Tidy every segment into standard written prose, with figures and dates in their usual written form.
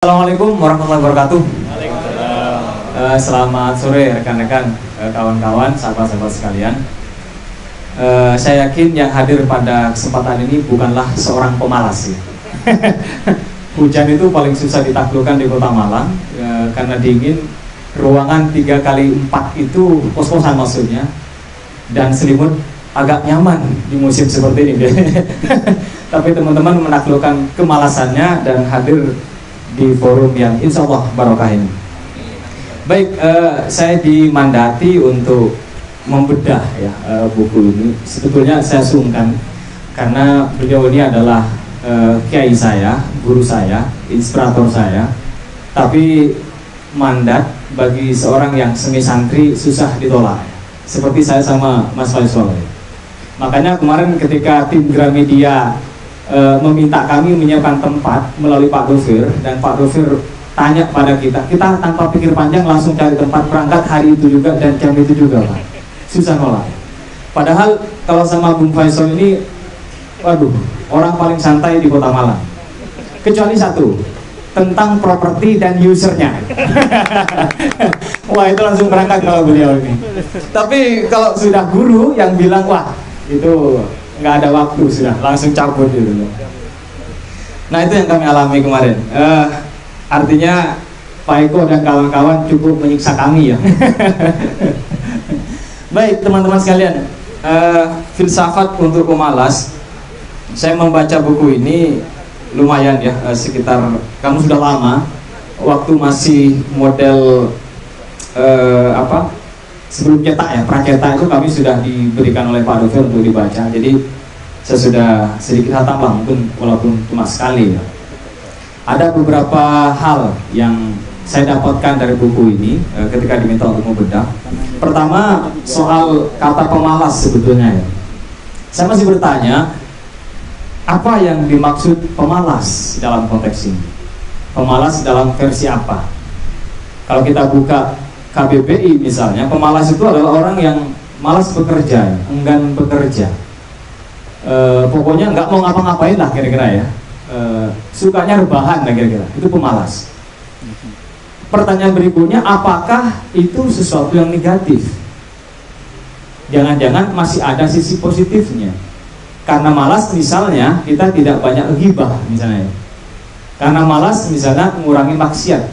Assalamualaikum warahmatullahi wabarakatuh. Selamat sore rekan-rekan, kawan-kawan, sahabat-sahabat sekalian. Saya yakin yang hadir pada kesempatan ini bukanlah seorang pemalas ya. Hujan itu paling susah ditaklukkan di Kota Malang karena dingin. Ruangan 3x4 itu kos-kosan maksudnya, dan selimut agak nyaman di musim seperti ini. Tapi teman-teman menaklukkan kemalasannya dan hadir di forum yang insya Allah barokah ini. Baik, saya dimandati untuk membedah ya buku ini. Sebetulnya saya sungkan karena beliau ini adalah kiai saya, guru saya, inspirator saya. Tapi mandat bagi seorang yang semi santri susah ditolak. Seperti saya sama Mas Faisal. Makanya kemarin ketika tim Gramedia meminta kami menyiapkan tempat melalui Pak Dovir, dan Pak Dovir tanya pada kita tanpa pikir panjang langsung cari tempat, berangkat hari itu juga dan jam itu juga Pak. Susah nolak. Padahal kalau sama Bung Faisal ini, waduh, orang paling santai di Kota Malang. Kecuali satu, tentang properti dan usernya. Wah, itu langsung berangkat kalau beliau ini. Tapi kalau sudah guru yang bilang, wah itu nggak ada waktu, sudah langsung cabut gitu. Nah, itu yang kami alami kemarin. Artinya Pak Eko dan kawan-kawan cukup menyiksa kami ya. Baik teman-teman sekalian, filsafat untuk pemalas. Saya membaca buku ini lumayan ya, sekitar, kamu sudah lama, waktu masih model sebelum cetak ya, pracetak itu kami sudah diberikan oleh Pak Dovir untuk dibaca. Jadi saya sudah sedikit tambah, mungkin walaupun cuma sekali ya. Ada beberapa hal yang saya dapatkan dari buku ini ketika diminta untuk membedah. Pertama, soal kata pemalas sebetulnya ya. Saya masih bertanya, apa yang dimaksud pemalas dalam konteks ini? Pemalas dalam versi apa? Kalau kita buka KBBI misalnya, pemalas itu adalah orang yang malas bekerja, enggan bekerja, pokoknya nggak mau ngapa-ngapain lah kira-kira ya, sukanya rebahan lah kira-kira, itu pemalas. Pertanyaan berikutnya, apakah itu sesuatu yang negatif? Jangan-jangan masih ada sisi positifnya. Karena malas misalnya kita tidak banyak ghibah misalnya, karena malas misalnya mengurangi maksiat.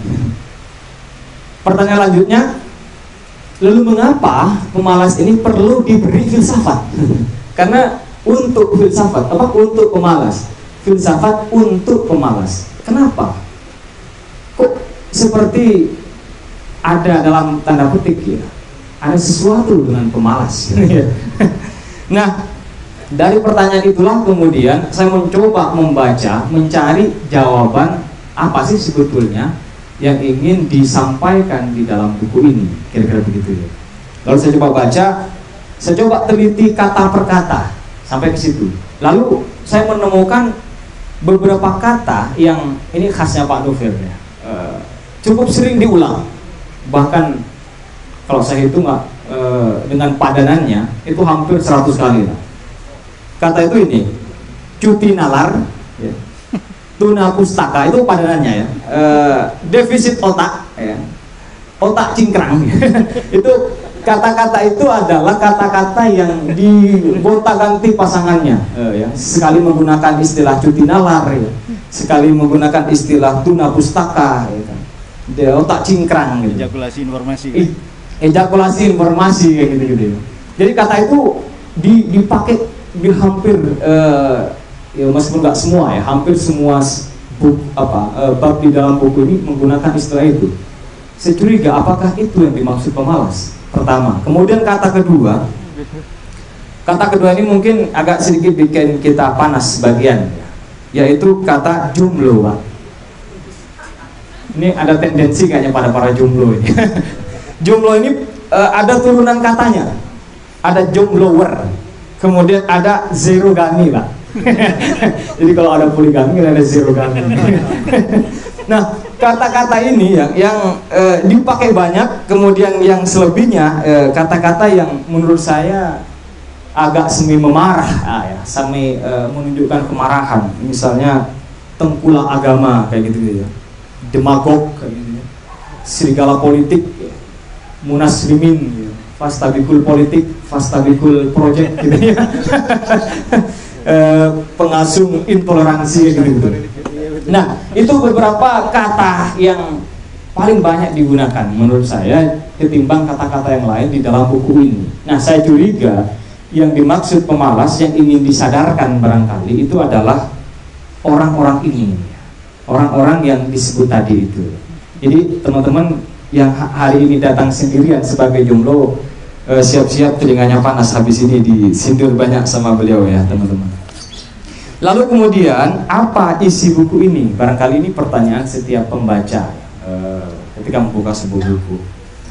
Pertanyaan lanjutnya, lalu mengapa pemalas ini perlu diberi filsafat? Karena untuk filsafat, untuk pemalas? Filsafat untuk pemalas. Kenapa? Kok seperti ada dalam tanda petik ya, ada sesuatu dengan pemalas. Nah, dari pertanyaan itulah kemudian saya mencoba membaca, mencari jawaban apa sih sebetulnya yang ingin disampaikan di dalam buku ini, kira-kira begitu ya. Lalu saya coba baca, saya coba teliti kata per kata sampai ke situ. Lalu saya menemukan beberapa kata yang ini khasnya Pak Dovir ya, cukup sering diulang. Bahkan kalau saya hitung dengan padanannya itu hampir 100 kali lah. Kata itu ini, cuti nalar ya, tuna pustaka, itu padanannya ya, defisit otak ya, otak cingkrang. Itu kata-kata itu adalah kata-kata yang digonta-ganti pasangannya ya. Sekali menggunakan istilah cuti nalar ya, sekali menggunakan istilah tuna pustaka ya. Dia otak cingkrang gitu. Ejakulasi informasi. Ejakulasi informasi kayak gitu-gitu. Jadi kata itu dipakai di hampir ya, meskipun nggak semua ya, hampir semua bab di dalam buku ini menggunakan istilah itu. Saya curiga apakah itu yang dimaksud pemalas? Pertama, kemudian kata kedua ini mungkin agak sedikit bikin kita panas sebagian, yaitu kata jomblo, Pak. Ini ada tendensi kayaknya pada para jomblo ini. Jomblo ini ada turunan katanya, ada jomblower, kemudian ada zerogami, Pak. Jadi kalau ada poligami ada zerogami. Nah, kata-kata ini yang dipakai banyak, kemudian yang selebihnya kata-kata yang menurut saya agak semi memarah, ya, semi menunjukkan kemarahan. Misalnya tengkulak agama kayak gitu ya. demagog, kayak gitu ya. Serigala politik, ya. Munaslimin, ya. Fastabikul politik, fastabikul project, gitu ya. Pengasung intoleransi, gitu. Nah, itu beberapa kata yang paling banyak digunakan menurut saya ketimbang kata-kata yang lain di dalam buku ini. Nah, saya curiga yang dimaksud pemalas yang ingin disadarkan barangkali itu adalah orang-orang ini, orang-orang yang disebut tadi itu. Jadi teman-teman yang hari ini datang sendirian sebagai jomblo, siap-siap telinganya panas habis ini disindir banyak sama beliau ya teman-teman. Lalu kemudian apa isi buku ini? Barangkali ini pertanyaan setiap pembaca ketika membuka sebuah buku.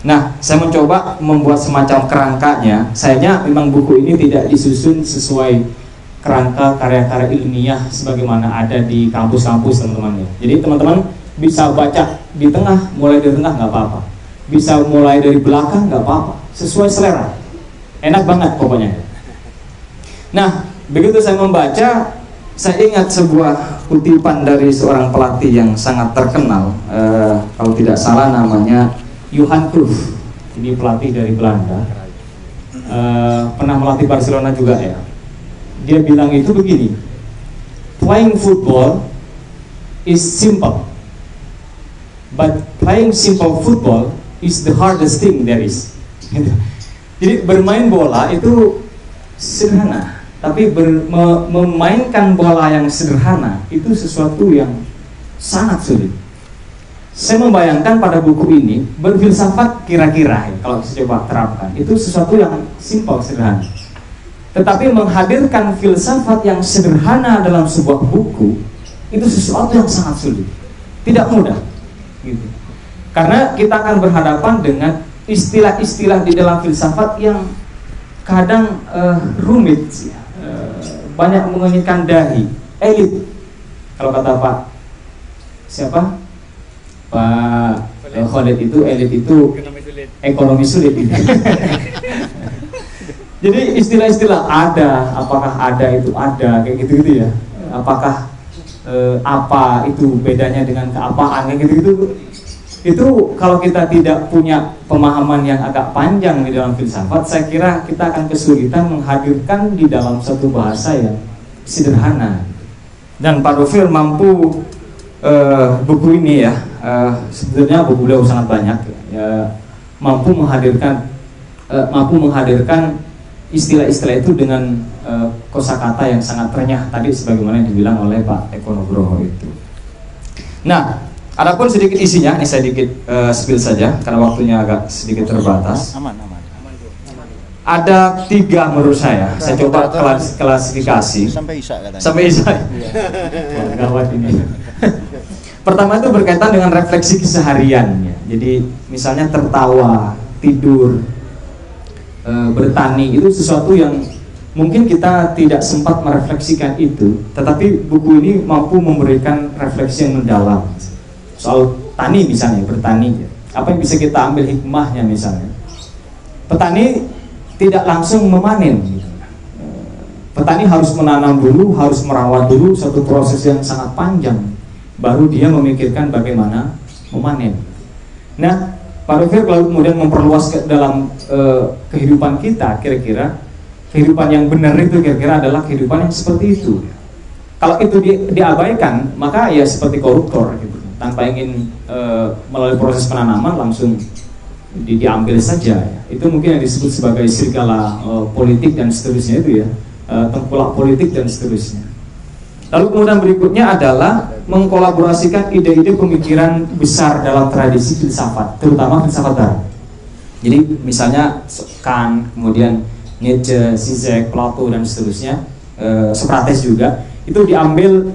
Nah, saya mencoba membuat semacam kerangkanya. Sayangnya memang buku ini tidak disusun sesuai kerangka karya-karya ilmiah sebagaimana ada di kampus-kampus teman-teman ya. Jadi teman-teman bisa baca di tengah, mulai dari tengah nggak apa-apa. Bisa mulai dari belakang nggak apa-apa. Sesuai selera. Enak banget pokoknya. Nah, begitu saya membaca, saya ingat sebuah kutipan dari seorang pelatih yang sangat terkenal, kalau tidak salah namanya Johan Cruyff. Ini pelatih dari Belanda, pernah melatih Barcelona juga ya. Dia bilang itu begini, playing football is simple, but playing simple football is the hardest thing there is. Jadi bermain bola itu sederhana, tapi memainkan bola yang sederhana itu sesuatu yang sangat sulit. Saya membayangkan pada buku ini berfilsafat kira-kira ya, kalau saya coba terapkan itu sesuatu yang simpel sederhana. Tetapi menghadirkan filsafat yang sederhana dalam sebuah buku itu sesuatu yang sangat sulit, tidak mudah. Gitu. Karena kita akan berhadapan dengan istilah-istilah di dalam filsafat yang kadang rumit, ya. Banyak menginginkan dahi, elit. Kalau kata Pak siapa? Pak Khalid itu elit itu ekonomi sulit itu. Jadi istilah-istilah ada, apakah ada itu ada kayak gitu-gitu ya. Apakah apa itu bedanya dengan keapaan kayak gitu-gitu. Itu kalau kita tidak punya pemahaman yang agak panjang di dalam filsafat, saya kira kita akan kesulitan menghadirkan di dalam satu bahasa yang sederhana. Dan Pak Dovir mampu buku ini ya, sebetulnya buku beliau sangat banyak ya, mampu menghadirkan istilah-istilah itu dengan kosakata yang sangat renyah tadi sebagaimana yang dibilang oleh Pak Eko Nugroho itu. Nah, adapun sedikit isinya, ini saya sedikit spill saja karena waktunya agak sedikit terbatas. Ada 3 menurut saya coba klasifikasi sampai Isya katanya. Sampai Isya. Wah, gawat ini. Pertama itu berkaitan dengan refleksi keseharian ya. Jadi misalnya tertawa, tidur, bertani itu sesuatu yang mungkin kita tidak sempat merefleksikan itu, tetapi buku ini mampu memberikan refleksi yang mendalam. Soal tani misalnya, bertani, apa yang bisa kita ambil hikmahnya misalnya. Petani tidak langsung memanen. Petani harus menanam dulu, harus merawat dulu, satu proses yang sangat panjang, baru dia memikirkan bagaimana memanen. Nah, Pak Dovir lalu kemudian memperluas ke dalam kehidupan kita, kira-kira kehidupan yang benar itu kira-kira adalah kehidupan yang seperti itu. Kalau itu diabaikan, maka ya seperti koruptor gitu. Tanpa ingin melalui proses penanaman langsung diambil saja ya. Itu mungkin yang disebut sebagai serigala politik dan seterusnya itu ya, tengkulak politik dan seterusnya. Lalu kemudian berikutnya adalah mengkolaborasikan ide-ide pemikiran besar dalam tradisi filsafat, terutama filsafat barat. Jadi misalnya Kant, kemudian Nietzsche, Zizek, Plato dan seterusnya, Socrates juga itu diambil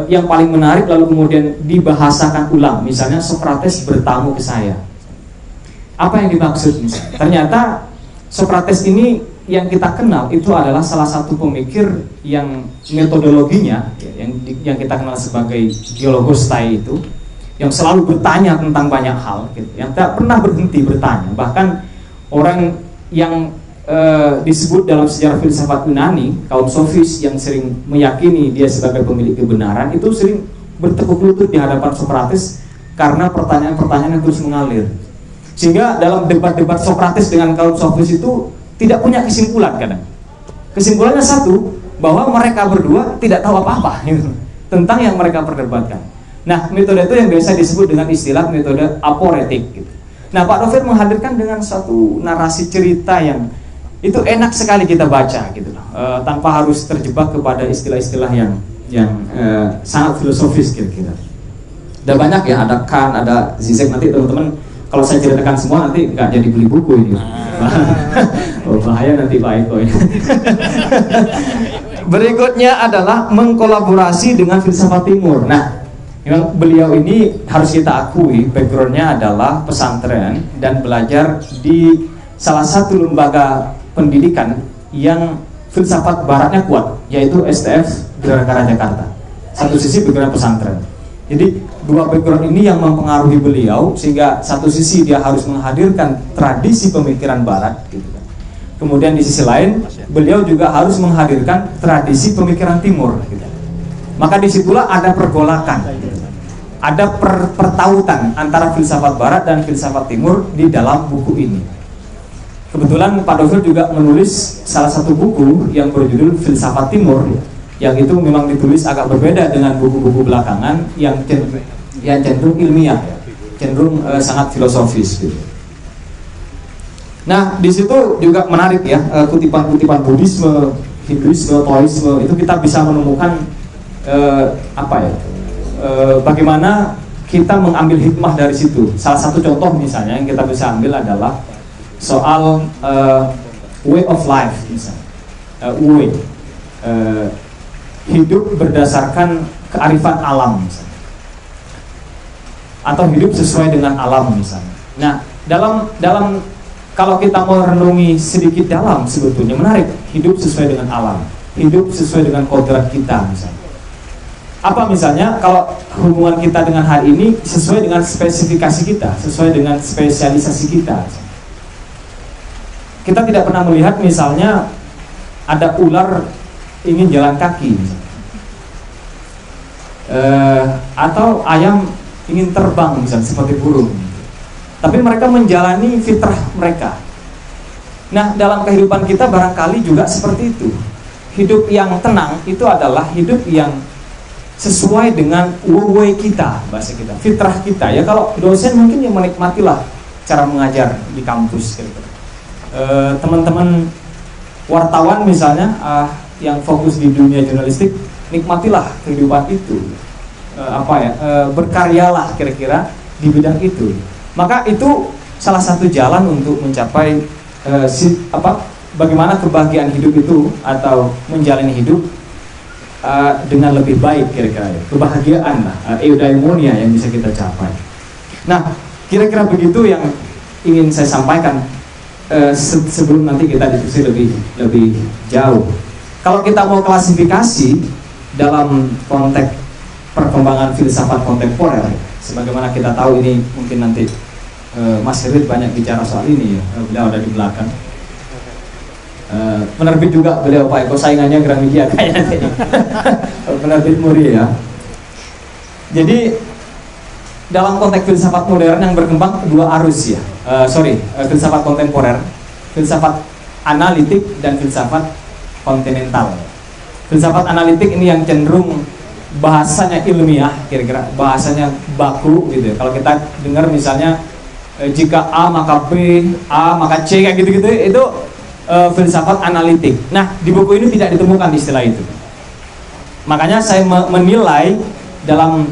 yang paling menarik lalu kemudian dibahasakan ulang. Misalnya Socrates bertamu ke saya. Apa yang dimaksud misalnya? Ternyata Socrates ini yang kita kenal itu adalah salah satu pemikir yang metodologinya yang kita kenal sebagai dialogostai itu, yang selalu bertanya tentang banyak hal gitu, yang tak pernah berhenti bertanya. Bahkan orang yang disebut dalam sejarah filsafat Yunani, kaum sofis yang sering meyakini dia sebagai pemilik kebenaran, itu sering bertekuk lutut di hadapan Socrates karena pertanyaan-pertanyaan yang terus mengalir. Sehingga dalam debat-debat Sokrates dengan kaum sofis itu tidak punya kesimpulan kadang. Kesimpulannya satu, bahwa mereka berdua tidak tahu apa-apa gitu, tentang yang mereka perdebatkan. Nah, metode itu yang biasa disebut dengan istilah metode aporetik gitu. Nah, Pak Novel menghadirkan dengan satu narasi cerita yang itu enak sekali kita baca gitu loh, tanpa harus terjebak kepada istilah-istilah yang sangat filosofis kira-kira. Ada banyak ya, ada Kant, ada Zizek. Nanti teman-teman kalau saya ceritakan semua nanti nggak jadi beli buku ini. Oh, bahaya nanti Pak Eko ini. Berikutnya adalah mengkolaborasi dengan filsafat timur. Nah, memang beliau ini harus kita akui backgroundnya adalah pesantren dan belajar di salah satu lembaga pendidikan yang filsafat baratnya kuat, yaitu STF Geraha Jakarta. Satu sisi background pesantren. Jadi dua background ini yang mempengaruhi beliau, sehingga satu sisi dia harus menghadirkan tradisi pemikiran barat gitu kan. Kemudian di sisi lain beliau juga harus menghadirkan tradisi pemikiran timur gitu. Maka disitulah ada pergolakan gitu. Ada pertautan antara filsafat barat dan filsafat timur di dalam buku ini. Kebetulan Pak Novel juga menulis salah satu buku yang berjudul Filsafat Timur, yang itu memang ditulis agak berbeda dengan buku-buku belakangan yang cenderung ilmiah, cenderung sangat filosofis gitu. Nah, di situ juga menarik ya, kutipan-kutipan Buddhisme, Hinduisme, Taoisme, itu kita bisa menemukan bagaimana kita mengambil hikmah dari situ. Salah satu contoh misalnya yang kita bisa ambil adalah soal way of life misalnya, hidup berdasarkan kearifan alam misalnya, atau hidup sesuai dengan alam misalnya. Nah, dalam kalau kita mau renungi sedikit dalam, sebetulnya menarik, hidup sesuai dengan alam, hidup sesuai dengan kodrat kita misalnya. Apa misalnya kalau hubungan kita dengan hari ini sesuai dengan spesifikasi kita, sesuai dengan spesialisasi kita. Kita tidak pernah melihat misalnya ada ular ingin jalan kaki misalnya. Atau ayam ingin terbang misalnya seperti burung. Tapi mereka menjalani fitrah mereka. Nah, dalam kehidupan kita barangkali juga seperti itu. Hidup yang tenang itu adalah hidup yang sesuai dengan way kita, bahasa kita, fitrah kita. Ya, kalau dosen mungkin yang menikmatilah cara mengajar di kampus gitu. Teman-teman wartawan misalnya yang fokus di dunia jurnalistik, nikmatilah kehidupan itu, berkaryalah kira-kira di bidang itu. Maka itu salah satu jalan untuk mencapai bagaimana kebahagiaan hidup itu atau menjalani hidup dengan lebih baik kira-kira ya. Kebahagiaan lah, eudaimonia yang bisa kita capai. Nah, kira-kira begitu yang ingin saya sampaikan. Sebelum nanti kita diskusi lebih jauh. Kalau kita mau klasifikasi dalam konteks perkembangan filsafat kontemporer, sebagaimana kita tahu ini mungkin nanti Mas Hirid banyak bicara soal ini ya, beliau ada di belakang. Penerbit juga beliau Pak Eko, saingannya Gramedia kayaknya. Penerbit Muri ya. Jadi dalam konteks filsafat modern yang berkembang dua arus ya. Filsafat kontemporer, filsafat analitik dan filsafat kontinental. Filsafat analitik ini yang cenderung bahasanya ilmiah, kira-kira bahasanya baku gitu ya. Kalau kita dengar misalnya jika A maka B, A maka C kayak gitu-gitu, itu filsafat analitik. Nah, di buku ini tidak ditemukan istilah itu. Makanya saya menilai dalam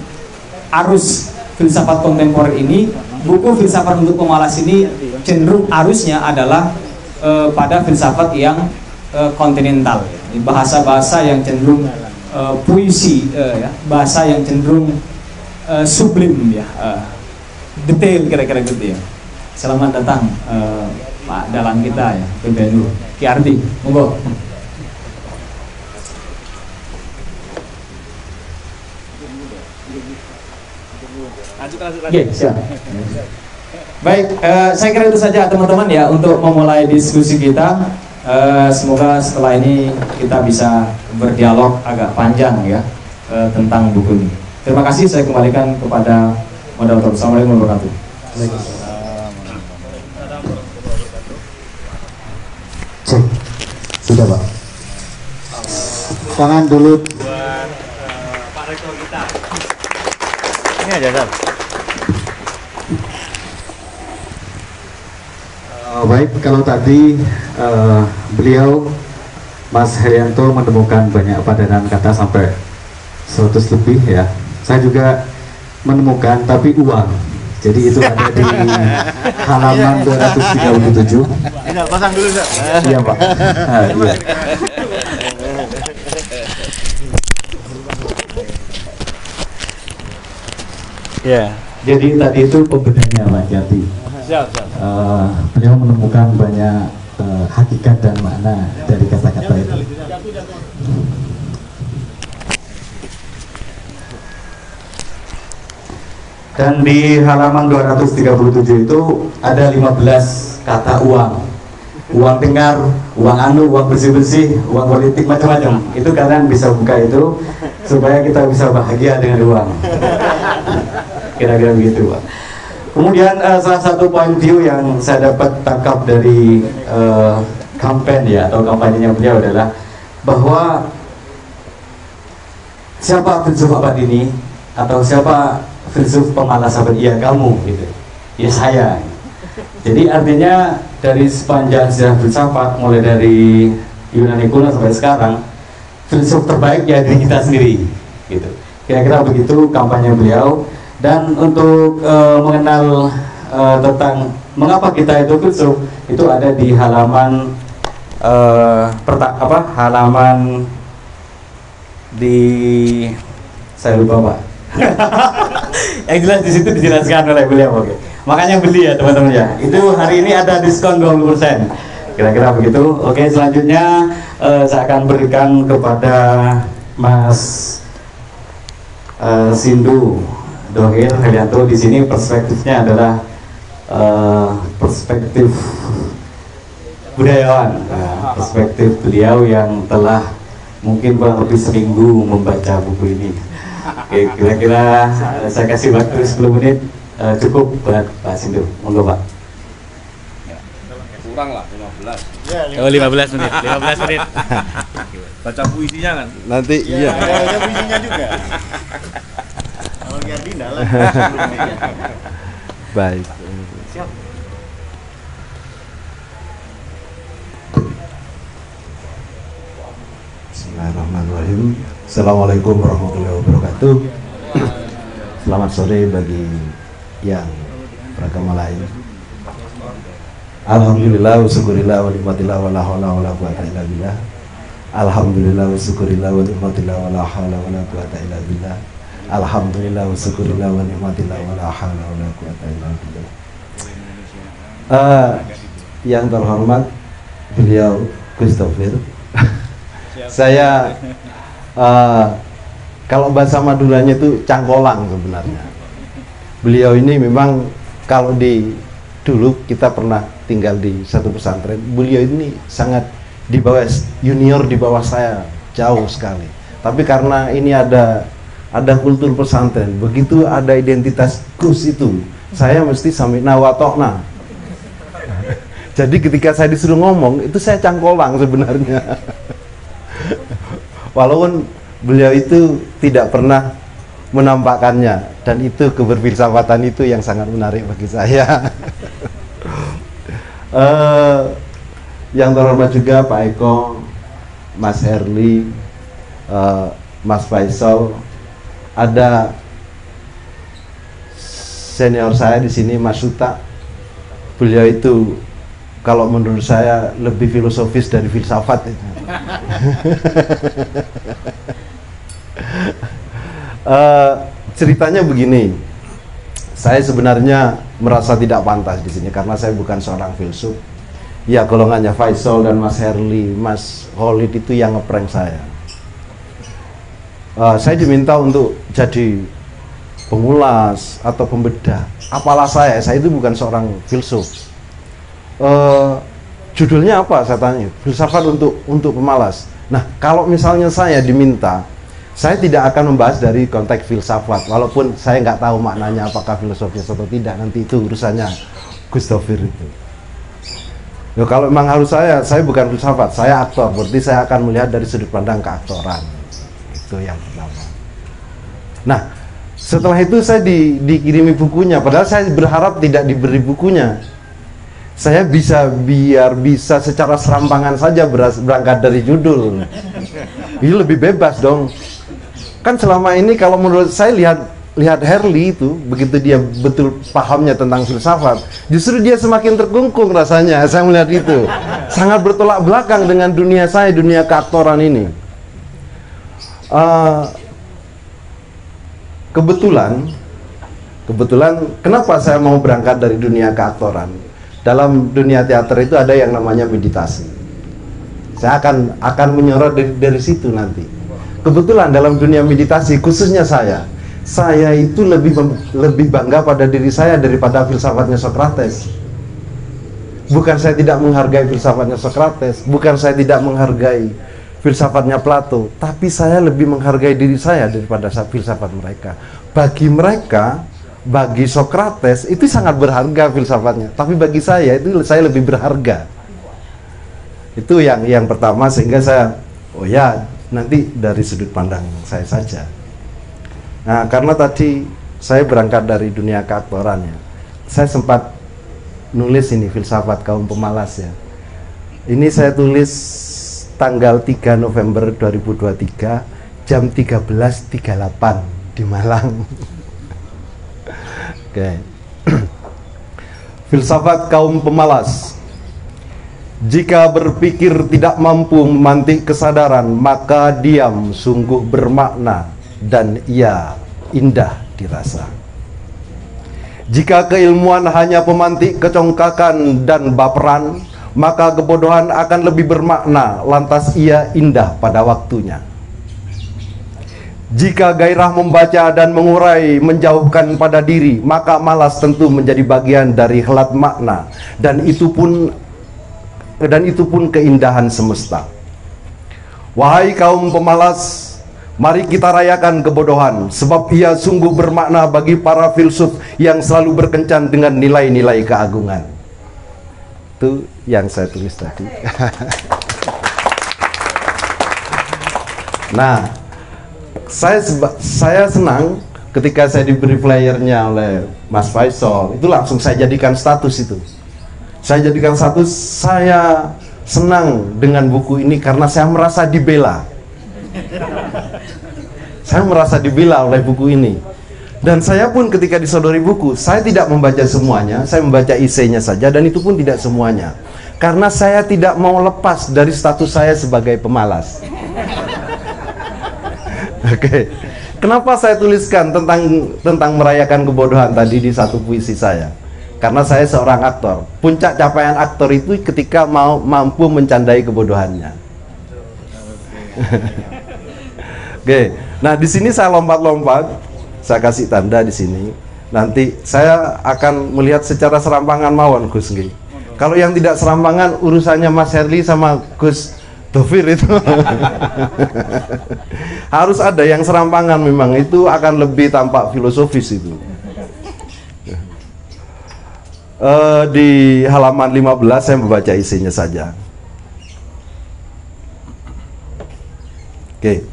arus filsafat kontemporer ini, buku Filsafat untuk Pemalas ini cenderung arusnya adalah pada filsafat yang kontinental, bahasa-bahasa yang cenderung puisi, bahasa yang cenderung sublim ya, detail kira-kira gitu ya. Selamat datang Pak Dalang kita ya, PBNU Ki Ardi, monggo. Oke, siap. Baik, saya kira itu saja teman-teman ya untuk memulai diskusi kita. Semoga setelah ini kita bisa berdialog agak panjang ya tentang buku ini. Terima kasih, saya kembalikan kepada Assalamualaikum warahmatullahi wabarakatuh. Cek, sudah Pak. Tangan dulu. Buat Pak Rektor kita. Ini aja, Sal. Baik, kalau tadi beliau Mas Herianto menemukan banyak padanan kata sampai 100 lebih ya. Saya juga menemukan tapi uang. Jadi itu ada di halaman 237. Ini pasang dulu, Sal. Iya Pak. Iya. Ya. Jadi tadi itu pembedanya Pak Jati. Siap. Beliau menemukan banyak hakikat dan makna dari kata-kata itu. Dan di halaman 237 itu ada 15 kata uang. Uang dengar, uang anu, uang bersih-bersih, uang politik, macam-macam. Itu kalian bisa buka itu supaya kita bisa bahagia dengan uang. Kira-kira begitu Pak. Kemudian salah satu point view yang saya dapat tangkap dari kampanye ya atau kampanyenya beliau adalah bahwa siapa filsuf abad ini atau siapa filsuf pemalas abad, iya kamu gitu, ya saya. Jadi artinya dari sepanjang sejarah filsafat mulai dari Yunani kuno sampai sekarang, filsuf terbaik ya diri kita sendiri gitu. Kira-kira begitu kampanye beliau. Dan untuk mengenal tentang mengapa kita itu filsuf itu ada di halaman halaman di saya lupa Pak. Yang jelas di situ dijelaskan oleh beliau. Oke. Makanya beli ya teman-teman ya. Itu hari ini ada diskon 20%. Kira-kira begitu. Oke, selanjutnya saya akan berikan kepada Mas Sindu Dohir Herianto. Di sini perspektifnya adalah perspektif budayawan, perspektif beliau yang telah mungkin kurang lebih seminggu membaca buku ini. Oke, kira-kira saya kasih waktu 10 menit cukup buat Pak Sindu. Monggo Pak. Kurang lah 15. Oh 15 menit. 15 menit. Baca puisinya kan? Nanti iya. Baca puisinya juga. Kalau Gardina lah. Baik. Siap. Bismillahirrahmanirrahim. Assalamualaikum warahmatullahi wabarakatuh. Selamat sore bagi yang beragama lain. Alhamdulillah wa syukurillah wa nikmatillah wa la haula wa la quwata illa billah. Alhamdulillah wa syukurillah wa nikmatillah wa la haula wa la quwata illa billah. Alhamdulillah wa syukurillah wa nikmatillah wa la haula wa la quwata illa billah. Yang terhormat beliau Christopher. Saya kalau bahasa Maduranya itu cangkolang sebenarnya. Beliau ini memang kalau dulu kita pernah tinggal di satu pesantren. Beliau ini sangat di bawah junior, di bawah saya jauh sekali. Tapi karena ini ada kultur pesantren, begitu ada identitas Gus itu, saya mesti sampai nawatokna. Jadi ketika saya disuruh ngomong itu saya cangkolang sebenarnya. Walaupun beliau itu tidak pernah menampakkannya, dan itu keberfilsafatan itu yang sangat menarik bagi saya. Yang terhormat juga Pak Eko, Mas Herli, Mas Faisal, ada senior saya di sini Mas Suta. Beliau itu kalau menurut saya lebih filosofis dari filsafat itu. Ceritanya begini, saya sebenarnya merasa tidak pantas di sini karena saya bukan seorang filsuf. Ya golongannya Faisal dan Mas Herli, Mas Khalid itu yang ngeprank saya. Saya diminta untuk jadi pengulas atau pembedah. Apalah saya itu bukan seorang filsuf. Judulnya apa? Saya tanya. Filsafat untuk pemalas. Nah, kalau misalnya saya diminta, Saya tidak akan membahas dari konteks filsafat, walaupun saya nggak tahu maknanya apakah filosofis atau tidak, nanti itu urusannya Gus Taufir itu. Ya, kalau memang harus saya bukan filsafat, saya aktor, berarti saya akan melihat dari sudut pandang keaktoran. Itu yang pertama. Nah, setelah itu saya dikirimi bukunya, padahal saya berharap tidak diberi bukunya. Saya biar bisa secara serampangan saja berangkat dari judul. Ini lebih bebas dong. Kan selama ini kalau menurut saya lihat Herli itu, begitu dia betul pahamnya tentang filsafat, justru dia semakin terkungkung rasanya. Saya melihat itu sangat bertolak belakang dengan dunia saya, dunia keaktoran ini. Kebetulan kenapa saya mau berangkat dari dunia keaktoran? Dalam dunia teater itu ada yang namanya meditasi. Saya akan menyorot dari situ nanti. Kebetulan dalam dunia meditasi, khususnya saya itu lebih bangga pada diri saya daripada filsafatnya Socrates. Bukan saya tidak menghargai filsafatnya Socrates, bukan saya tidak menghargai filsafatnya Plato, tapi saya lebih menghargai diri saya daripada filsafat mereka. Bagi Socrates itu sangat berharga filsafatnya, tapi bagi saya itu saya lebih berharga. Itu yang pertama, sehingga saya nanti dari sudut pandang saya saja. Nah, karena tadi saya berangkat dari dunia keaktoran ya, saya sempat nulis ini filsafat kaum pemalas ya. Ini saya tulis tanggal 3 November 2023 jam 13.38 di Malang. Oke. Filsafat kaum pemalas. Jika berpikir tidak mampu memantik kesadaran, maka diam sungguh bermakna dan ia indah dirasa. Jika keilmuan hanya pemantik kecongkakan dan baperan, maka kebodohan akan lebih bermakna, lantas ia indah pada waktunya. Jika gairah membaca dan mengurai menjauhkan pada diri, maka malas tentu menjadi bagian dari helat makna, dan itu pun keindahan semesta. Wahai kaum pemalas, mari kita rayakan kebodohan, sebab ia sungguh bermakna bagi para filsuf yang selalu berkencan dengan nilai-nilai keagungan. Itu yang saya tulis tadi. Nah, saya senang ketika saya diberi flyernya oleh Mas Faisal, itu langsung saya jadikan status itu. Saya jadikan status, saya senang dengan buku ini karena saya merasa dibela. Saya merasa dibela oleh buku ini. Dan saya pun ketika disodori buku, saya tidak membaca semuanya, saya membaca isenya saja, dan itu pun tidak semuanya. Karena saya tidak mau lepas dari status saya sebagai pemalas. Oke. Kenapa saya tuliskan tentang merayakan kebodohan tadi di satu puisi saya? Karena saya seorang aktor. Puncak capaian aktor itu ketika mampu mencandai kebodohannya. Oke. Nah, di sini saya lompat-lompat. Saya kasih tanda di sini. Nanti saya akan melihat secara serampangan mawon Gus nggih. Kalau yang tidak serampangan urusannya Mas Herli sama Gus Taufir itu. Harus ada yang serampangan, memang itu akan lebih tampak filosofis itu. Di halaman 15 saya membaca isinya saja. Oke.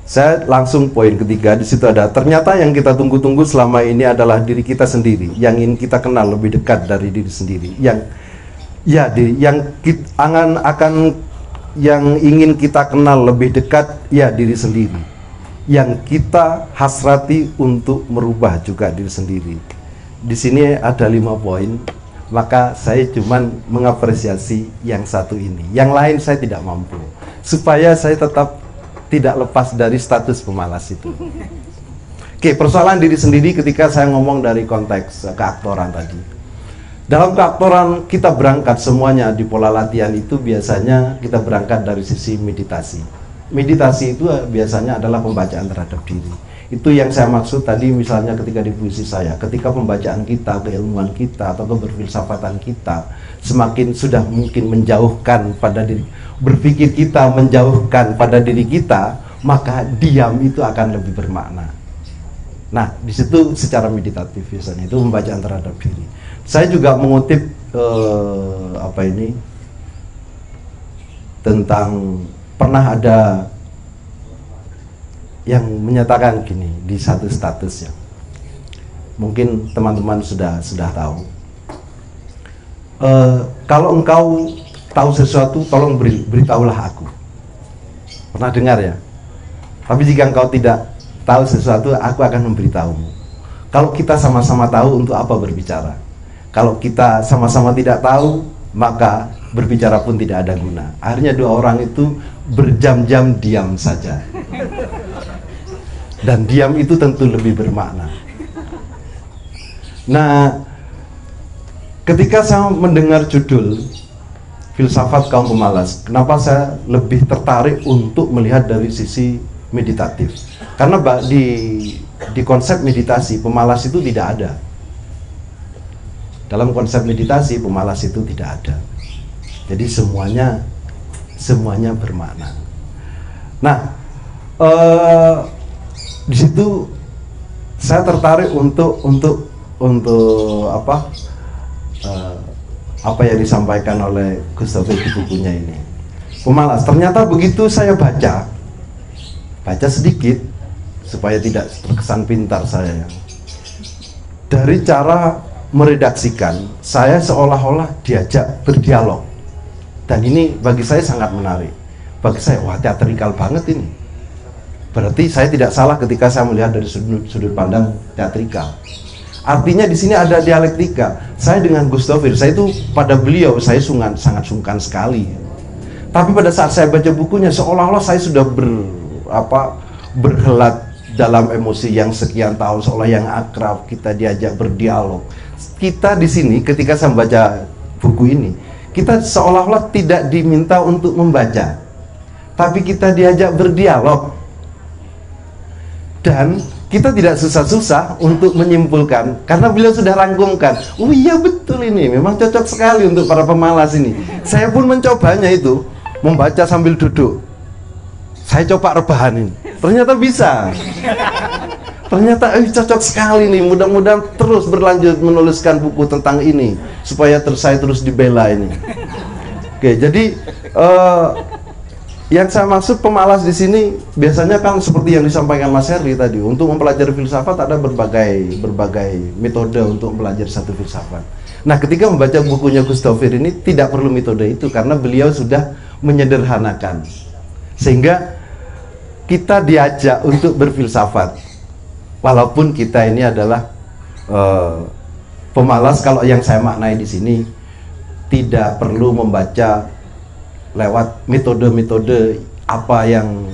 Saya langsung poin ketiga, di situ ada, ternyata yang kita tunggu-tunggu selama ini adalah diri kita sendiri, yang ingin kita kenal lebih dekat dari diri sendiri, yang ingin kita kenal lebih dekat, ya diri sendiri, yang kita hasrati untuk merubah juga diri sendiri. Di sini ada 5 poin, maka saya cuman mengapresiasi yang satu ini, yang lain saya tidak mampu, supaya saya tetap tidak lepas dari status pemalas itu. Oke, persoalan diri sendiri ketika saya ngomong dari konteks keaktoran tadi. Dalam keaktoran kita berangkat semuanya di pola latihan itu biasanya kita berangkat dari sisi meditasi. Meditasi itu biasanya adalah pembacaan terhadap diri. Itu yang saya maksud tadi, misalnya ketika di puisi saya, ketika pembacaan kita, keilmuan kita, atau keberfilsafatan kita semakin sudah mungkin menjauhkan pada diri, berpikir kita menjauhkan pada diri kita, maka diam itu akan lebih bermakna. Nah, di situ secara meditatif biasanya itu pembacaan terhadap diri. Saya juga mengutip tentang pernah ada yang menyatakan gini di satu statusnya. Mungkin teman-teman sudah tahu. Kalau engkau tahu sesuatu, tolong beritahulah aku. Pernah dengar ya? Tapi jika engkau tidak tahu sesuatu, aku akan memberitahumu. Kalau kita sama-sama tahu, untuk apa berbicara? Kalau kita sama-sama tidak tahu, maka berbicara pun tidak ada guna. Akhirnya dua orang itu berjam-jam diam saja. Dan diam itu tentu lebih bermakna. Nah, ketika saya mendengar judul Filsafat Kaum Pemalas, kenapa saya lebih tertarik untuk melihat dari sisi meditatif? Karena di konsep meditasi, pemalas itu tidak ada. Dalam konsep meditasi, pemalas itu tidak ada. Jadi semuanya bermakna. Nah, di situ saya tertarik untuk apa yang disampaikan oleh Gustav di bukunya ini. Pemalas. Ternyata begitu saya baca sedikit supaya tidak terkesan pintar saya. Dari cara meredaksikan, saya seolah-olah diajak berdialog. Dan ini bagi saya sangat menarik. Bagi saya, wah, teatrikal banget ini. Berarti saya tidak salah ketika saya melihat dari sudut pandang teatrikal. Artinya di sini ada dialektika. Saya dengan Gustav, saya itu pada beliau saya sangat sungkan sekali. Tapi pada saat saya baca bukunya, seolah-olah saya sudah berhelat dalam emosi yang sekian tahun, seolah yang akrab, kita diajak berdialog. Kita di sini ketika saya membaca buku ini, kita seolah-olah tidak diminta untuk membaca, tapi kita diajak berdialog. Dan kita tidak susah-susah untuk menyimpulkan, karena beliau sudah rangkumkan. Oh iya, betul, ini memang cocok sekali untuk para pemalas ini. Saya pun mencobanya itu, membaca sambil duduk. Saya coba rebahan ini, ternyata bisa. Ternyata cocok sekali nih. Mudah-mudahan terus berlanjut menuliskan buku tentang ini supaya saya terus dibela ini. Oke, jadi yang saya maksud pemalas di sini biasanya kan seperti yang disampaikan Mas Herli tadi. Untuk mempelajari filsafat ada berbagai metode untuk belajar satu filsafat. Nah, ketika membaca bukunya Gustav ini tidak perlu metode itu karena beliau sudah menyederhanakan, sehingga kita diajak untuk berfilsafat. Walaupun kita ini adalah pemalas, kalau yang saya maknai di sini tidak perlu membaca lewat metode-metode apa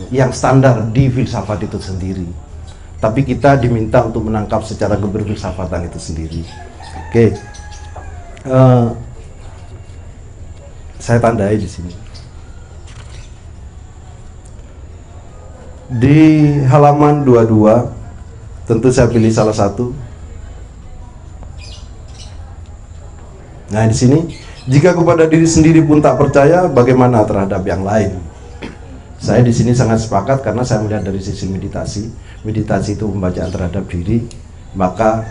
yang standar di filsafat itu sendiri, tapi kita diminta untuk menangkap secara keberfilsafatan itu sendiri. Oke, saya tandai di sini. Di halaman 22, tentu saya pilih salah satu. Nah, di sini, jika kepada diri sendiri pun tak percaya, bagaimana terhadap yang lain? Saya di sini sangat sepakat karena saya melihat dari sisi meditasi. Meditasi itu pembacaan terhadap diri, maka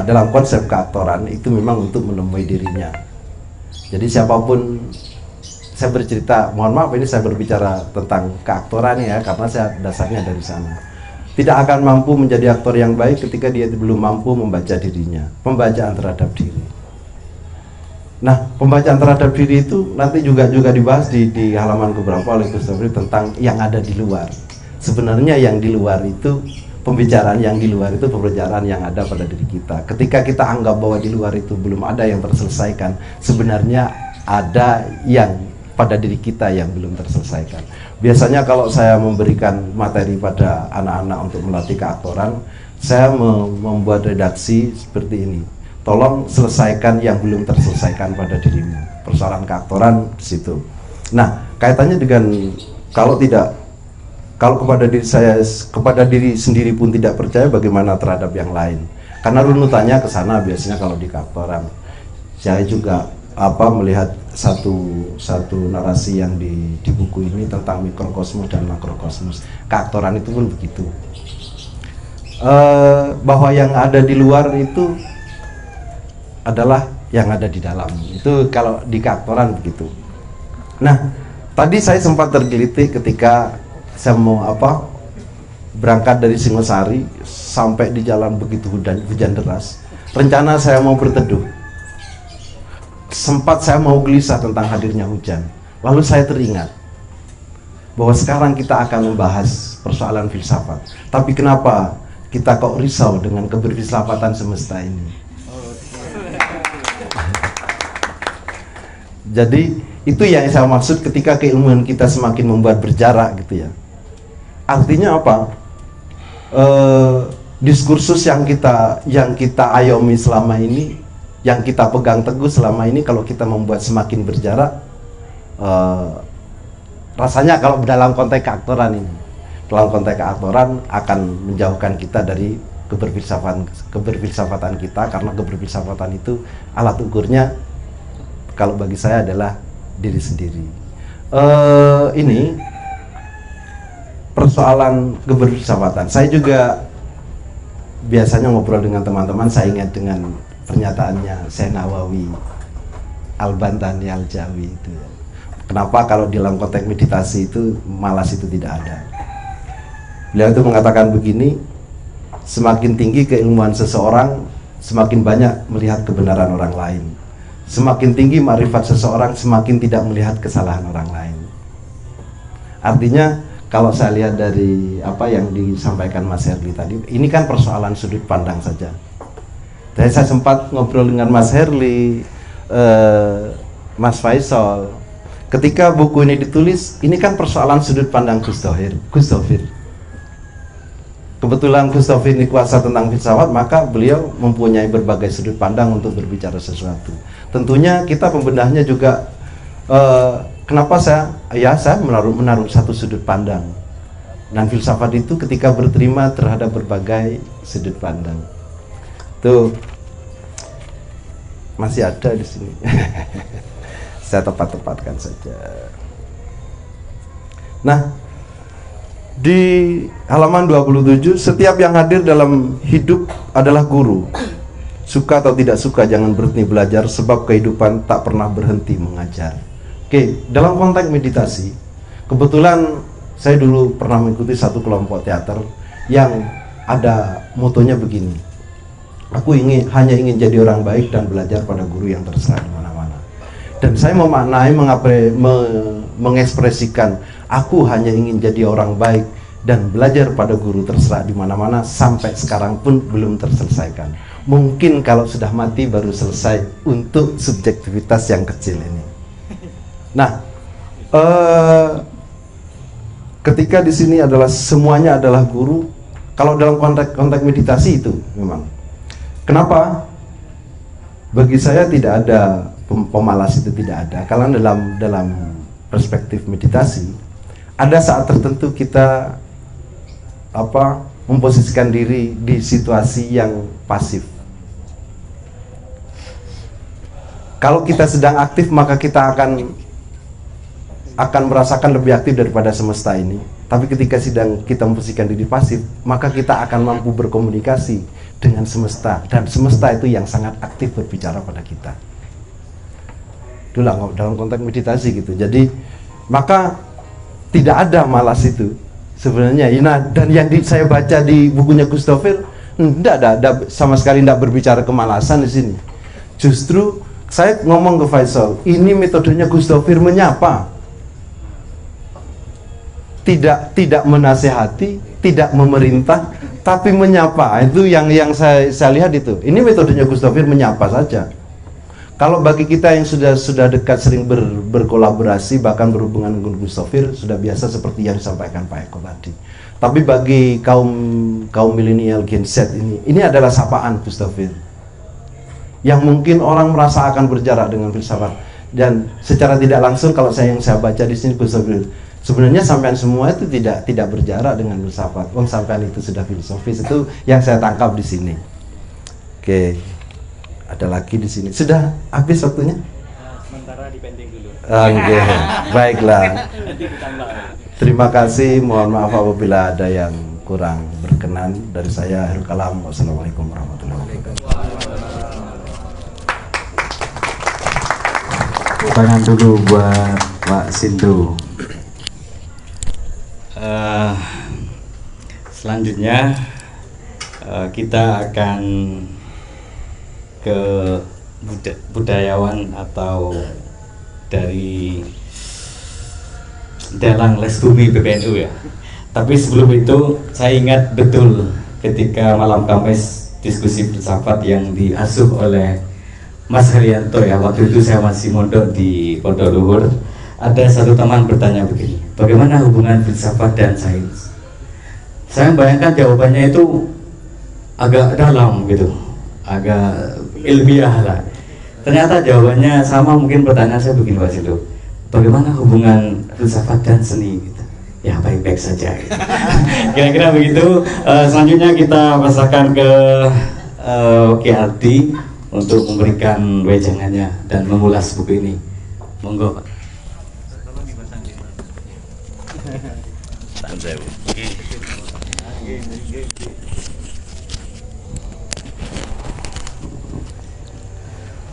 dalam konsep keaktoran itu memang untuk menemui dirinya. Jadi siapapun, saya bercerita, mohon maaf ini saya berbicara tentang keaktoran ya, karena saya dasarnya dari sana. Tidak akan mampu menjadi aktor yang baik ketika dia belum mampu membaca dirinya. Pembacaan terhadap diri. Nah, pembacaan terhadap diri itu nanti juga dibahas di halaman keberapa oleh Gustav tentang yang ada di luar. Sebenarnya yang di luar itu, pembicaraan yang di luar itu pembicaraan yang ada pada diri kita. Ketika kita anggap bahwa di luar itu belum ada yang terselesaikan, sebenarnya ada yang pada diri kita yang belum terselesaikan. Biasanya kalau saya memberikan materi pada anak-anak untuk melatih keaktoran, saya membuat redaksi seperti ini. Tolong selesaikan yang belum terselesaikan pada dirimu. Persoalan keaktoran di situ. Nah, kaitannya dengan kalau kepada diri sendiri pun tidak percaya, bagaimana terhadap yang lain? Karena runutannya ke sana biasanya kalau di keaktoran. Saya juga melihat satu narasi yang di buku ini tentang mikrokosmos dan makrokosmos. Keaktoran itu pun begitu. Bahwa yang ada di luar itu adalah yang ada di dalam. Itu kalau di keaktoran begitu. Nah, tadi saya sempat tergelitik ketika saya mau berangkat dari Singosari sampai di jalan begitu hujan deras. Rencana saya mau berteduh. Sempat saya mau gelisah tentang hadirnya hujan. Lalu saya teringat bahwa sekarang kita akan membahas persoalan filsafat. Tapi kenapa kita kok risau dengan keberfilsafatan semesta ini? Jadi itu yang saya maksud ketika keilmuan kita semakin membuat berjarak gitu ya. Artinya apa? Diskursus yang kita ayomi selama ini, yang kita pegang teguh selama ini, kalau kita membuat semakin berjarak, rasanya kalau dalam konteks keaktoran ini, dalam konteks keaktoran akan menjauhkan kita dari keberfilsafatan kita, karena keberfilsafatan itu alat ukurnya kalau bagi saya adalah diri sendiri. Ini persoalan keberfilsafatan. Saya juga biasanya ngobrol dengan teman-teman, saya ingat dengan pernyataannya Syekh Nawawi Al-Bantani Al-Jawi itu ya. Kenapa kalau dalam konteks meditasi itu malas itu tidak ada? Beliau itu mengatakan begini, semakin tinggi keilmuan seseorang, semakin banyak melihat kebenaran orang lain. Semakin tinggi makrifat seseorang, semakin tidak melihat kesalahan orang lain. Artinya kalau saya lihat dari apa yang disampaikan Mas Herli tadi, ini kan persoalan sudut pandang saja. Dan saya sempat ngobrol dengan Mas Herli, Mas Faisal, ketika buku ini ditulis, ini kan persoalan sudut pandang Gus Dovir. Kebetulan Gus Dovir ini kuasa tentang filsafat, maka beliau mempunyai berbagai sudut pandang untuk berbicara sesuatu. Tentunya kita pembenahnya juga, kenapa saya menaruh satu sudut pandang. Dan filsafat itu ketika berterima terhadap berbagai sudut pandang. Tuh masih ada di sini. Saya tepat-tepatkan saja. Nah, di halaman 27, setiap yang hadir dalam hidup adalah guru. Suka atau tidak suka, jangan berhenti belajar, sebab kehidupan tak pernah berhenti mengajar. Oke, dalam konteks meditasi, kebetulan saya dulu pernah mengikuti satu kelompok teater yang ada motonya begini: aku hanya ingin jadi orang baik dan belajar pada guru yang terserah di mana-mana. Dan saya memaknai, mengekspresikan aku hanya ingin jadi orang baik dan belajar pada guru terserah di mana-mana, sampai sekarang pun belum terselesaikan. Mungkin kalau sudah mati baru selesai untuk subjektivitas yang kecil ini. Nah, ketika di sini adalah semuanya adalah guru. Kalau dalam konteks meditasi itu memang. Kenapa? Bagi saya tidak ada pemalas, itu tidak ada. Kalau dalam perspektif meditasi, ada saat tertentu kita memposisikan diri di situasi yang pasif. Kalau kita sedang aktif, maka kita akan merasakan lebih aktif daripada semesta ini. Tapi ketika sedang kita memposisikan diri pasif, maka kita akan mampu berkomunikasi dengan semesta, dan semesta itu yang sangat aktif berbicara pada kita. Itulah dalam konteks meditasi gitu. Jadi maka tidak ada malas itu sebenarnya. Nah, dan yang saya baca di bukunya Gus Dovir, sama sekali tidak berbicara kemalasan di sini. Justru saya ngomong ke Faisal, ini metodenya Gus Dovir menyapa, tidak menasehati, tidak memerintah, tapi menyapa. Itu yang saya lihat itu. Ini metodenya Gus Dovir, menyapa saja. Kalau bagi kita yang sudah dekat, sering berkolaborasi, bahkan berhubungan dengan Gus Dovir, sudah biasa seperti yang disampaikan Pak Eko tadi. Tapi bagi kaum milenial Gen Z ini adalah sapaan Gus Dovir, yang mungkin orang merasa akan berjarak dengan filsafat. Dan secara tidak langsung, kalau yang saya baca di sini Gus Dovir, sebenarnya sampean semua itu tidak berjarak dengan filsafat. Sampean itu sudah filosofis, itu yang saya tangkap di sini. Oke, ada lagi di sini. Sudah habis waktunya? Sementara dipending dulu. Oke, baiklah. Nanti ditambah. Terima kasih. Mohon maaf apabila ada yang kurang berkenan. Dari saya Akhirul Kalam. Wassalamualaikum warahmatullahi wabarakatuh. Tangan dulu buat Pak Sindu. Selanjutnya kita akan ke budayawan atau dari Dalang Lestumi PBNU ya. Tapi sebelum itu saya ingat betul ketika malam Kamis diskusi filsafat yang diasuh oleh Mas Haryanto ya, waktu itu saya masih mondok di Pondok Luhur. Ada satu teman bertanya begini, bagaimana hubungan filsafat dan sains? Saya membayangkan jawabannya itu agak dalam gitu, agak ilmiah lah. Ternyata jawabannya sama. Mungkin pertanyaan saya begini Pak Sindu, bagaimana hubungan filsafat dan seni gitu? Ya baik-baik saja gitu. Kira-kira begitu. Selanjutnya kita pasrahkan ke Ki Ardi untuk memberikan wejangannya dan mengulas buku ini. Monggo Pak.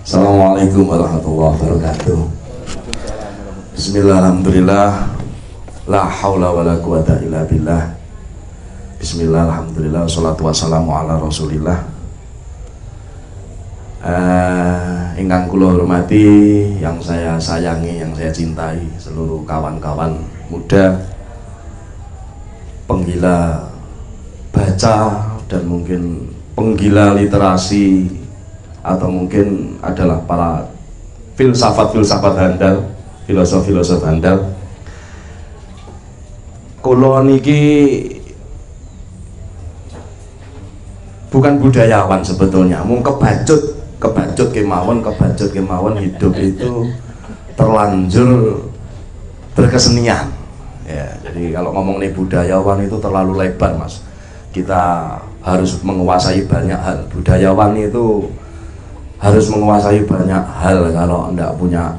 Assalamualaikum warahmatullahi wabarakatuh. Bismillah, alhamdulillah, la haula wa la quwata illa billah. Bismillah, alhamdulillah, wassalatu wassalamu ala rasulillah. Ingkang kula hormati, yang saya sayangi, yang saya cintai, seluruh kawan-kawan muda, penggila baca dan mungkin penggila literasi, atau mungkin adalah para filsafat handal, filosof handal. Kula niki bukan budayawan sebetulnya, mung kebacut kemawon hidup itu terlanjur berkesenian ya. Jadi kalau ngomong nih budayawan itu terlalu lebar Mas, kita harus menguasai banyak hal. Budayawan itu harus menguasai banyak hal. Kalau enggak punya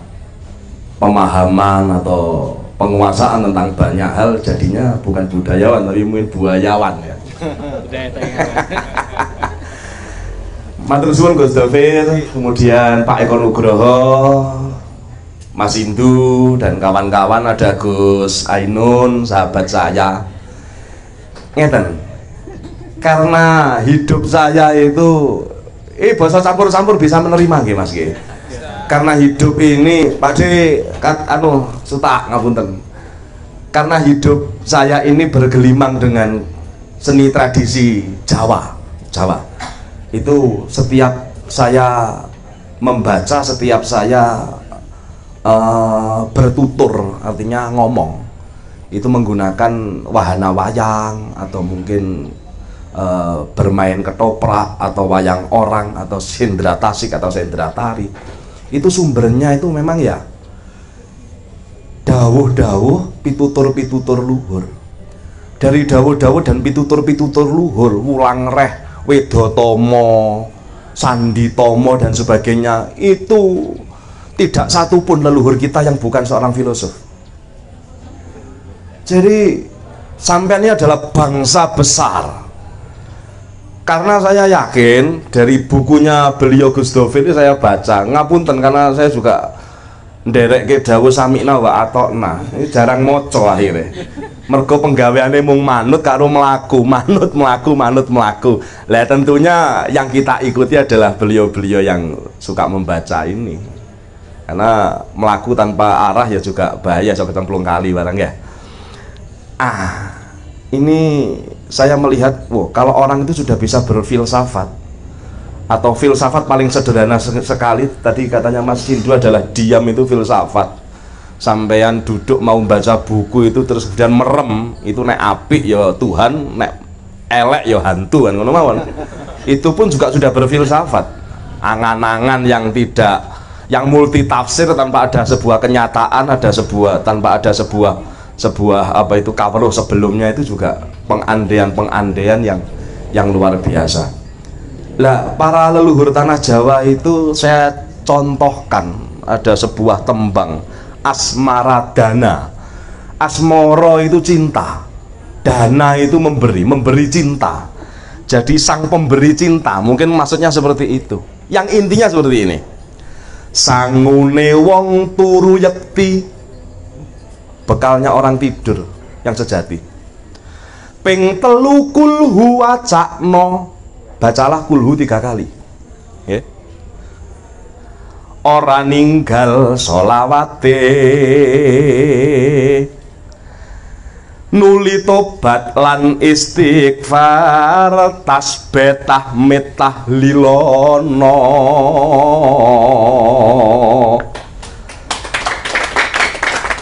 pemahaman atau penguasaan tentang banyak hal, jadinya bukan budayawan tapi mungkin buayawan ya. Matur suwun Gus Dovir, kemudian Pak Eko Nugroho, Mas Indu dan kawan-kawan, ada Gus Ainun, sahabat saya. Ngeten, karena hidup saya itu bahasa campur-campur bisa menerima nggih Mas nggih. Karena hidup ini Pak De sutak ngapunten. Karena hidup saya ini bergelimang dengan seni tradisi Jawa. Itu setiap saya membaca, setiap saya bertutur, artinya ngomong, itu menggunakan wahana wayang atau mungkin bermain ketoprak atau wayang orang atau sendra tasik atau sendra tari. Itu sumbernya itu memang ya dawuh-dawuh pitutur-pitutur luhur. Dari dawuh-dawuh dan pitutur-pitutur luhur, wulang reh, Wedotomo, Sandi Tomo dan sebagainya, itu tidak satupun leluhur kita yang bukan seorang filosof. Jadi sampean ini adalah bangsa besar. Karena saya yakin dari bukunya beliau Gus Dovir ini saya baca, ngapunten karena saya juga nderek ke dawuh samikna wa atokna, ini jarang moco akhirnya. Mergo penggaweane mung manut karo mlaku, manut mlaku. Lah tentunya yang kita ikuti adalah beliau-beliau yang suka membaca ini. Karena mlaku tanpa arah ya juga bahaya, sok cemplung kali barang ya. Ini saya melihat, kalau orang itu sudah bisa berfilsafat, atau filsafat paling sederhana sekali, tadi katanya Mas Sindu adalah diam itu filsafat. Sampeyan duduk mau baca buku itu terus kemudian merem, itu nek apik ya Tuhan, nek elek ya hantu kan ngono mawon. Itu pun juga sudah berfilsafat. Angan-angan yang tidak, yang multi tafsir tanpa ada sebuah kenyataan, tanpa ada sebuah apa itu kawruh sebelumnya, itu juga pengandaian yang luar biasa. Lah para leluhur tanah Jawa itu saya contohkan ada sebuah tembang asmaradana. Asmoro itu cinta, dana itu memberi cinta. Jadi sang pemberi cinta, mungkin maksudnya seperti itu. Yang intinya seperti ini. Sangune wong turu yekti, bekalnya orang tidur yang sejati. Ping telu kulhu wacakno, bacalah kulhu 3 kali. Ora ninggal solawate, nuli tobat lan istighfar, tasbih tahmid tahlilono.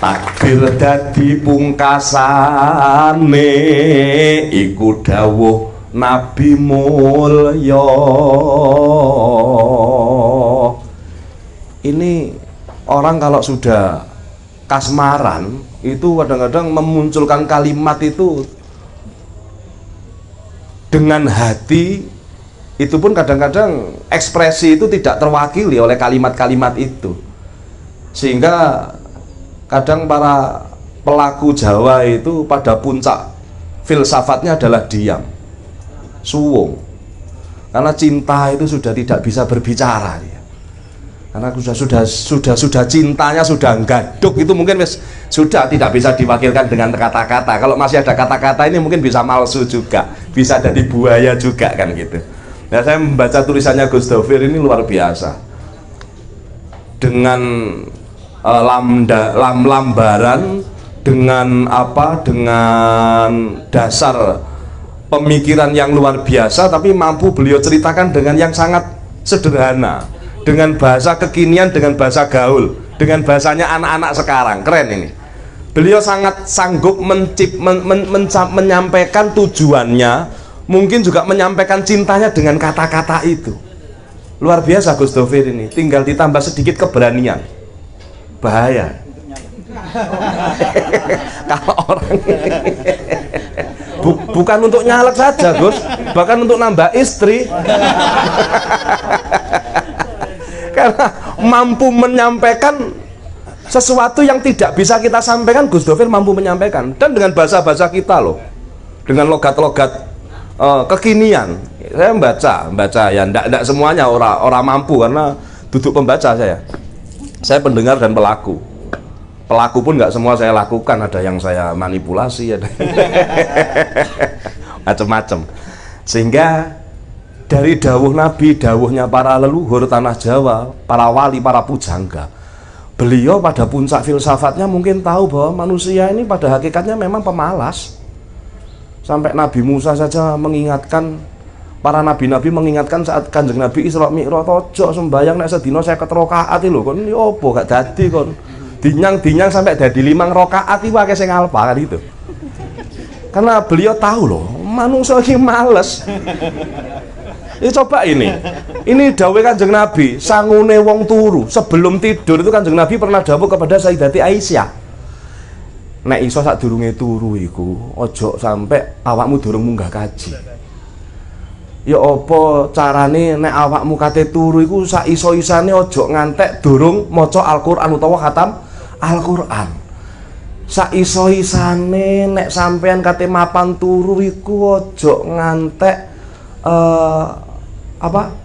Takbir dadi pungkasane, iku dawuh Nabi mulya. Ini orang kalau sudah kasmaran itu kadang-kadang memunculkan kalimat itu dengan hati, itu pun kadang-kadang ekspresi itu tidak terwakili oleh kalimat-kalimat itu, sehingga kadang para pelaku Jawa itu pada puncak filsafatnya adalah diam, suwung, karena cinta itu sudah tidak bisa berbicara dia. Karena sudah cintanya sudah gaduk, itu mungkin sudah tidak bisa diwakilkan dengan kata-kata. Kalau masih ada kata-kata ini mungkin bisa malsu juga, bisa jadi buaya juga kan gitu. Nah, saya membaca tulisannya Gus Dovir ini luar biasa. Dengan lambaran, dengan apa? Dengan dasar pemikiran yang luar biasa, tapi mampu beliau ceritakan dengan yang sangat sederhana, dengan bahasa kekinian, dengan bahasa gaul, dengan bahasanya anak-anak sekarang. Keren ini. Beliau sangat sanggup menyampaikan tujuannya, mungkin juga menyampaikan cintanya dengan kata-kata itu. Luar biasa Gus Dovir ini. Tinggal ditambah sedikit keberanian. Bahaya. Kalau orang bukan untuk nyalek saja Gus, bahkan untuk nambah istri. Karena mampu menyampaikan sesuatu yang tidak bisa kita sampaikan, Gus Dovir mampu menyampaikan, dan dengan bahasa-bahasa kita loh, dengan logat-logat kekinian. Saya membaca ya, ndak semuanya orang mampu, karena duduk pembaca saya pendengar dan pelaku pun nggak semua saya lakukan, ada yang saya manipulasi, ada macam-macam. Sehingga dari dawuh Nabi, dawuhnya para leluhur tanah Jawa, para wali, para pujangga, beliau pada puncak filsafatnya mungkin tahu bahwa manusia ini pada hakikatnya memang pemalas. Sampai Nabi Musa saja mengingatkan, para nabi-nabi mengingatkan saat Kanjeng Nabi Isra Mi'raj, ojo sembayang nek sedina 50 rakaat lho, kon iki opo gak dadi kon. Dinyang sampai dadi 5 rakaat iki akeh sing alpa kan itu. Karena beliau tahu loh, manusia ini males. Ini coba ini dawuh Kanjeng Nabi, sangune wong turu sebelum tidur itu Kanjeng Nabi pernah dawuh kepada Sayyidati Aisyah, nek iso sadurunge turu iku ojo sampai awakmu durung munggah kaji. Ya apa carane nek awakmu kate turu iku sak iso-isane ojo ngantek durung maca Al-Qur'an utawa khatam Al-Qur'an. Sak iso-isane nek sampean kate mapan turu iku ojo ngantek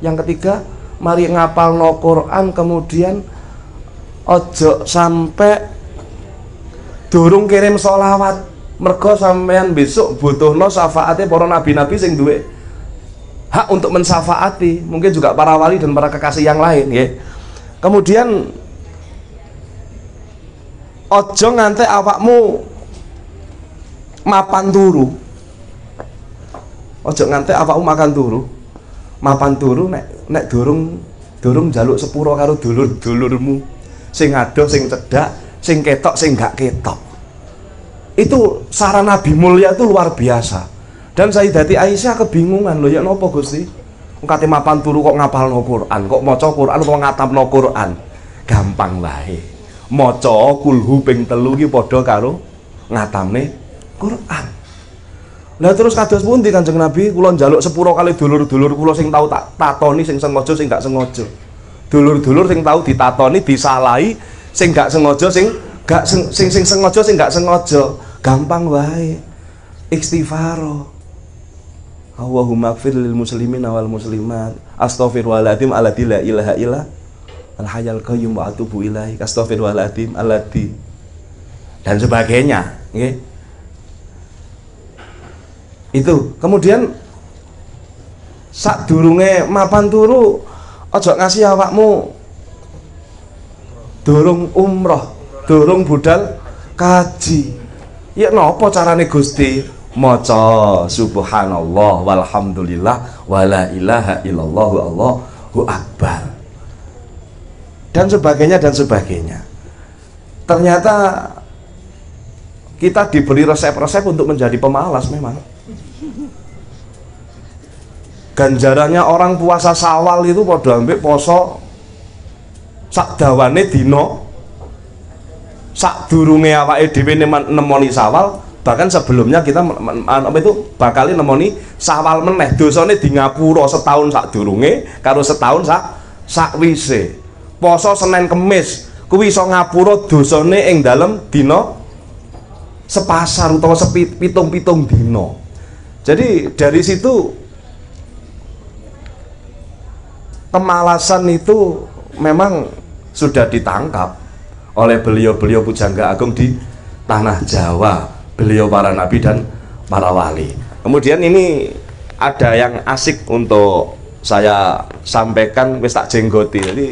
yang ketiga, mari ngapalno Quran, kemudian ojo sampai durung kirim sholawat, mergo sampean besok butuhno syafaate para nabi-nabi sing duwe hak untuk mensyafaati, mungkin juga para wali dan para kekasih yang lain ya. Kemudian ojo ngantek awakmu mapan turu, ojo ngantek awakmu makan turu, mapan turu nek durung njaluk sepuro karo dulur-dulurmu sing adoh, sing cedak, sing ketok, sing gak ketok. Itu saran Nabi mulia itu luar biasa. Dan Sayyidati Aisyah kebingungan, loh ya nopo Gusti? Kate mapan turu kok ngapalno Quran, kok maca Quran kok ngatamno Quran. Gampang wae. Maca kulhu ping 3 ki padha karo ngatamne Quran. Lah terus kados pundi Kanjeng Nabi? Kula njaluk sepuro kali dulur-dulur kula sing tau tak tatoni, sing sengaja sing gak sengaja. Dulur-dulur sing tahu ditatoni, disalahi, sing gak sengaja, sing sengaja, sing gak sengaja. Gampang wae. Istighfar. Allahumma ighfir lil muslimin wal muslimat. Astaghfirullahaladzim alladzi la ilaha illa al hayyul qayyum wa atubu ilaihi. Astaghfirullahaladzim alladzi dan sebagainya, nggih. Itu. Kemudian sadurunge mapan turu aja ngasih awakmu durung umroh, durung budal kaji. Ya napa carane Gusti? Maca subhanallah walhamdulillah wala ilaha illallah wallahu akbar. Dan sebagainya dan sebagainya. Ternyata kita diberi resep-resep untuk menjadi pemalas memang. Ganjarannya orang puasa Syawal itu padha ambek poso sak dawane dina sadurunge awake dhewe nemoni Syawal, bahkan sebelumnya kita bakal nemoni Syawal meneh. Dosane di ngapura setahun sadurunge karo setahun sakwise. Poso Senin Kemis kuwi iso ngapura dosane ing dalem dina sepasar utawa pitung-pitung dina. Jadi dari situ kemalasan itu memang sudah ditangkap oleh beliau-beliau pujangga agung di tanah Jawa, beliau para nabi dan para wali. Kemudian ini ada yang asik untuk saya sampaikan, wis tak jenggoti. Jadi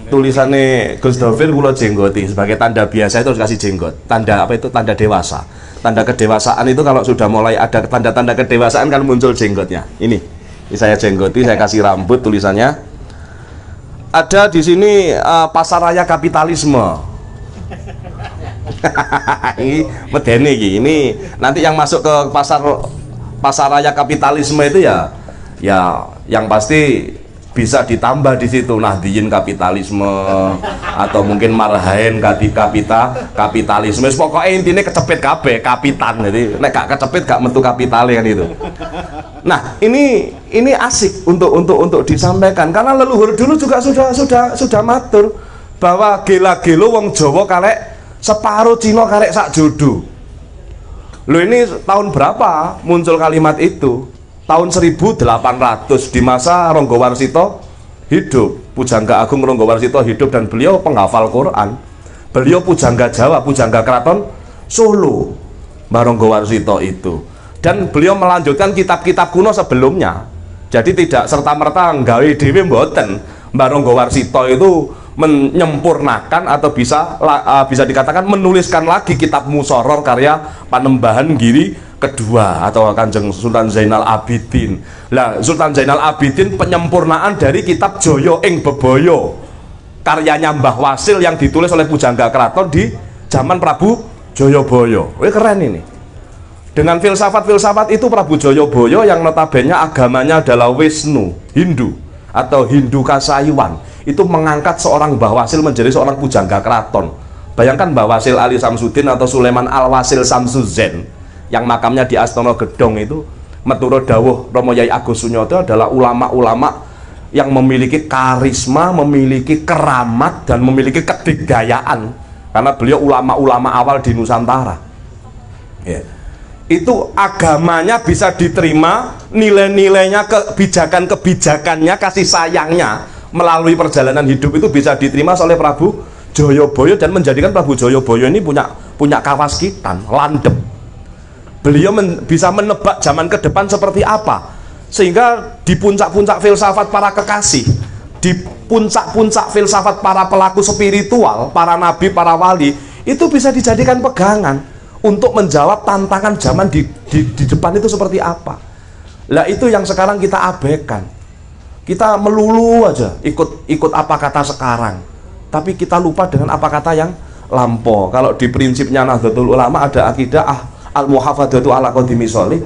tulisannya Gus Dovir kula jenggoti sebagai tanda biasa itu harus kasih jenggot. Tanda apa itu? Tanda dewasa. Tanda kedewasaan itu kalau sudah mulai ada tanda-tanda kedewasaan kan muncul jenggotnya. Ini saya jenggoti, saya kasih rambut, tulisannya ada di sini pasaraya kapitalisme. Ini medeni ini nanti yang masuk ke pasaraya kapitalisme itu ya yang pasti bisa ditambah di situ Nahdliyin kapitalisme atau mungkin Marhaen kapitalisme. Pokoknya intinya kecepit kabeh kapitan. Jadi nek gak kecepit gak metu kapitale kan itu. Nah, ini asik untuk disampaikan karena leluhur dulu juga sudah matur bahwa gela-gelo wong Jawa karek separuh Cina karek sak jodoh. Loh, ini tahun berapa muncul kalimat itu? Tahun 1800 di masa Ronggo Warsito hidup, Pujangga Agung Ronggo Warsito hidup, dan beliau penghafal Quran. Beliau pujangga Jawa, pujangga Keraton Solo, Mbah Ronggo Warsito itu. Dan beliau melanjutkan kitab-kitab kuno sebelumnya. Jadi tidak serta-merta nggawe dhewe mboten. Mbah Ronggo Warsito itu menyempurnakan atau bisa dikatakan menuliskan lagi kitab Musoror karya Panembahan Giri kedua atau Kanjeng Sultan Zainal Abidin. Lah, Sultan Zainal Abidin penyempurnaan dari kitab Joyo ing Beboyo karyanya Mbah Wasil yang ditulis oleh pujangga keraton di zaman Prabu Joyoboyo. Wih, keren ini. Dengan filsafat-filsafat itu Prabu Joyoboyo yang notabene agamanya adalah Wisnu, Hindu atau Hindu Kasayuan, itu mengangkat seorang Mbah Wasil menjadi seorang pujangga keraton. Bayangkan Mbah Wasil Ali Samsudin atau Sulaiman Al-Wasil Samsuzen yang makamnya di Astana Gedong itu, meturut dawuh Romo Yai Agus Sunyoto, adalah ulama-ulama yang memiliki karisma, memiliki keramat, dan memiliki kedigdayaan karena beliau ulama-ulama awal di Nusantara. Ya. Itu agamanya bisa diterima, nilai-nilainya, kebijakan-kebijakannya, kasih sayangnya melalui perjalanan hidup itu bisa diterima oleh Prabu Joyoboyo dan menjadikan Prabu Joyoboyo ini punya kawaskitan, landep. Beliau bisa menebak zaman ke depan seperti apa, sehingga di puncak-puncak filsafat para kekasih, di puncak-puncak filsafat para pelaku spiritual, para nabi, para wali, itu bisa dijadikan pegangan untuk menjawab tantangan zaman di depan itu seperti apa. Lah, itu yang sekarang kita abaikan. Kita melulu aja ikut apa kata sekarang, tapi kita lupa dengan apa kata yang lampau. Kalau di prinsipnya Nahdlatul Ulama ada akidah al-muhafadzatu ala qadimi sholih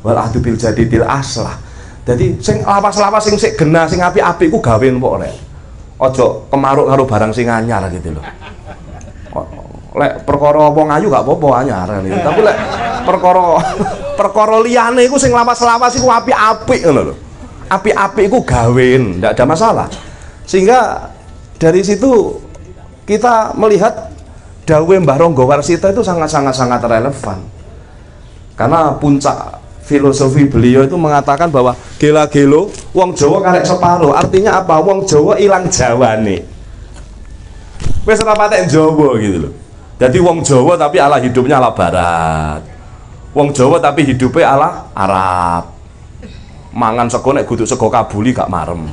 wal ahdu bil jadidil aslah. Jadi sing lawas-lawas sing sik genah sing apik-apik ku gawe empuk rek. Aja kemaruk karo barang sing anyar gitu loh. Lek perkara wong ayu gak apa-apa anyar gitu. Tapi lek perkara liyane iku sing lawas-lawas iku apik-apik ngono lho. Apik-apik iku gawen, ndak ada masalah. Sehingga dari situ kita melihat dawuh Mbah Rangga Warsita itu sangat relevan. Karena puncak filosofi beliau itu mengatakan bahwa gela-gelo wong Jawa karek separuh. Artinya apa? Wong Jawa ilang Jawane. Wis ora patek Jawa gitu loh. Jadi wong Jawa tapi ala hidupnya ala barat. Wong Jawa tapi hidupnya ala Arab. Mangan sego nek kudu sego kabuli gak marem.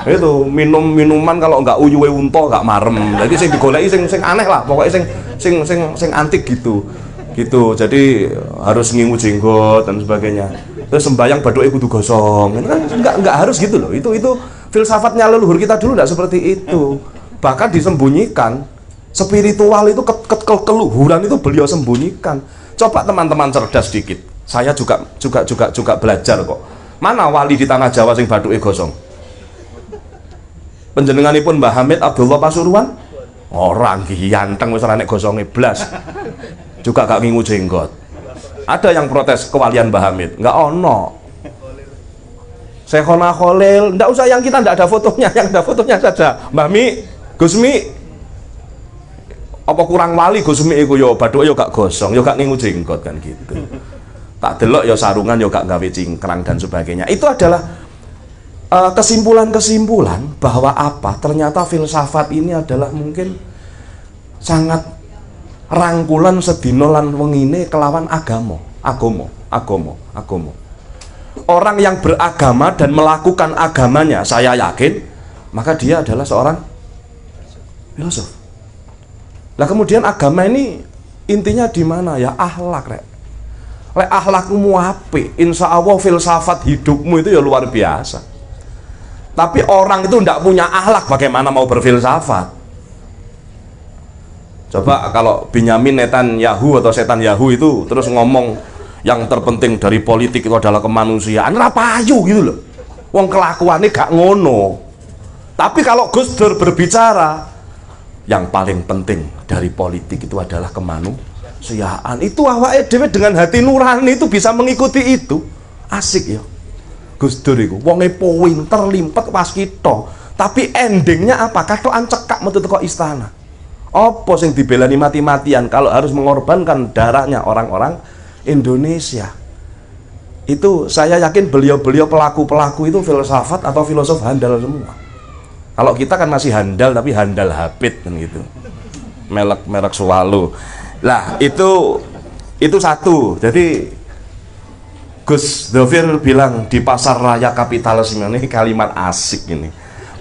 Itu minuman kalau nggak uyuwe unta gak marem. Jadi sing digoleki sing aneh lah, pokoknya sing antik gitu. Jadi harus ngingu jenggot dan sebagainya. Terus sembayang baduke kudu gosong. Kan enggak harus gitu loh. Itu filsafatnya leluhur kita dulu enggak seperti itu. Bahkan disembunyikan. Spiritual itu keluhuran itu beliau sembunyikan. Coba teman-teman cerdas dikit. Saya juga belajar kok. Mana wali di tanah Jawa sing baduke gosong? Panjenenganipun Mbah Hamid Abdullah Pasuruan? Orang ganteng wis ora nek gosonge blas. Juga gak ngingu jenggot. Ada yang protes kewalian Mbah Hamid? Enggak ono. Syekhona Khalil, enggak usah yang kita enggak ada fotonya, yang ada fotonya saja. Mbah Mi, Gus Mi, apa kurang wali Gus Mi iku yo baduke yo gak gosong, yo gak ngingu jenggot kan gitu. Tak delok yo sarungan yo gak gawe cingkrang dan sebagainya. Itu adalah kesimpulan-kesimpulan bahwa apa? Ternyata filsafat ini adalah mungkin sangat rangkulan sedina lan wengine kelawan agama. Orang yang beragama dan melakukan agamanya, saya yakin, maka dia adalah seorang filosof. Nah kemudian agama ini intinya di mana ya? Akhlak rek. Lek akhlakmu apik, insya Allah filsafat hidupmu itu ya luar biasa. Tapi orang itu tidak punya akhlak, bagaimana mau berfilsafat? Coba kalau Benyamin Netanyahu atau setan Yahu itu terus ngomong yang terpenting dari politik itu adalah kemanusiaan, rapayu gitu loh. Wong kelakuannya gak ngono. Tapi kalau Gus Dur berbicara, yang paling penting dari politik itu adalah kemanusiaan. Itu awake dhewe dengan hati nurani itu bisa mengikuti itu. Asik ya. Gus Dur itu wonge pinter limpet waskita. Tapi endingnya apa? Katokan cekak metu teko istana. Apa sing dibelani mati-matian kalau harus mengorbankan darahnya orang-orang Indonesia? Itu saya yakin beliau-beliau pelaku-pelaku itu filsafat atau filosof handal semua. Kalau kita kan masih handal tapi handal habit kan gitu. Merek Swallow. Lah itu satu. Jadi Gus Dovir bilang di pasar raya kapitalisme ini kalimat asik ini.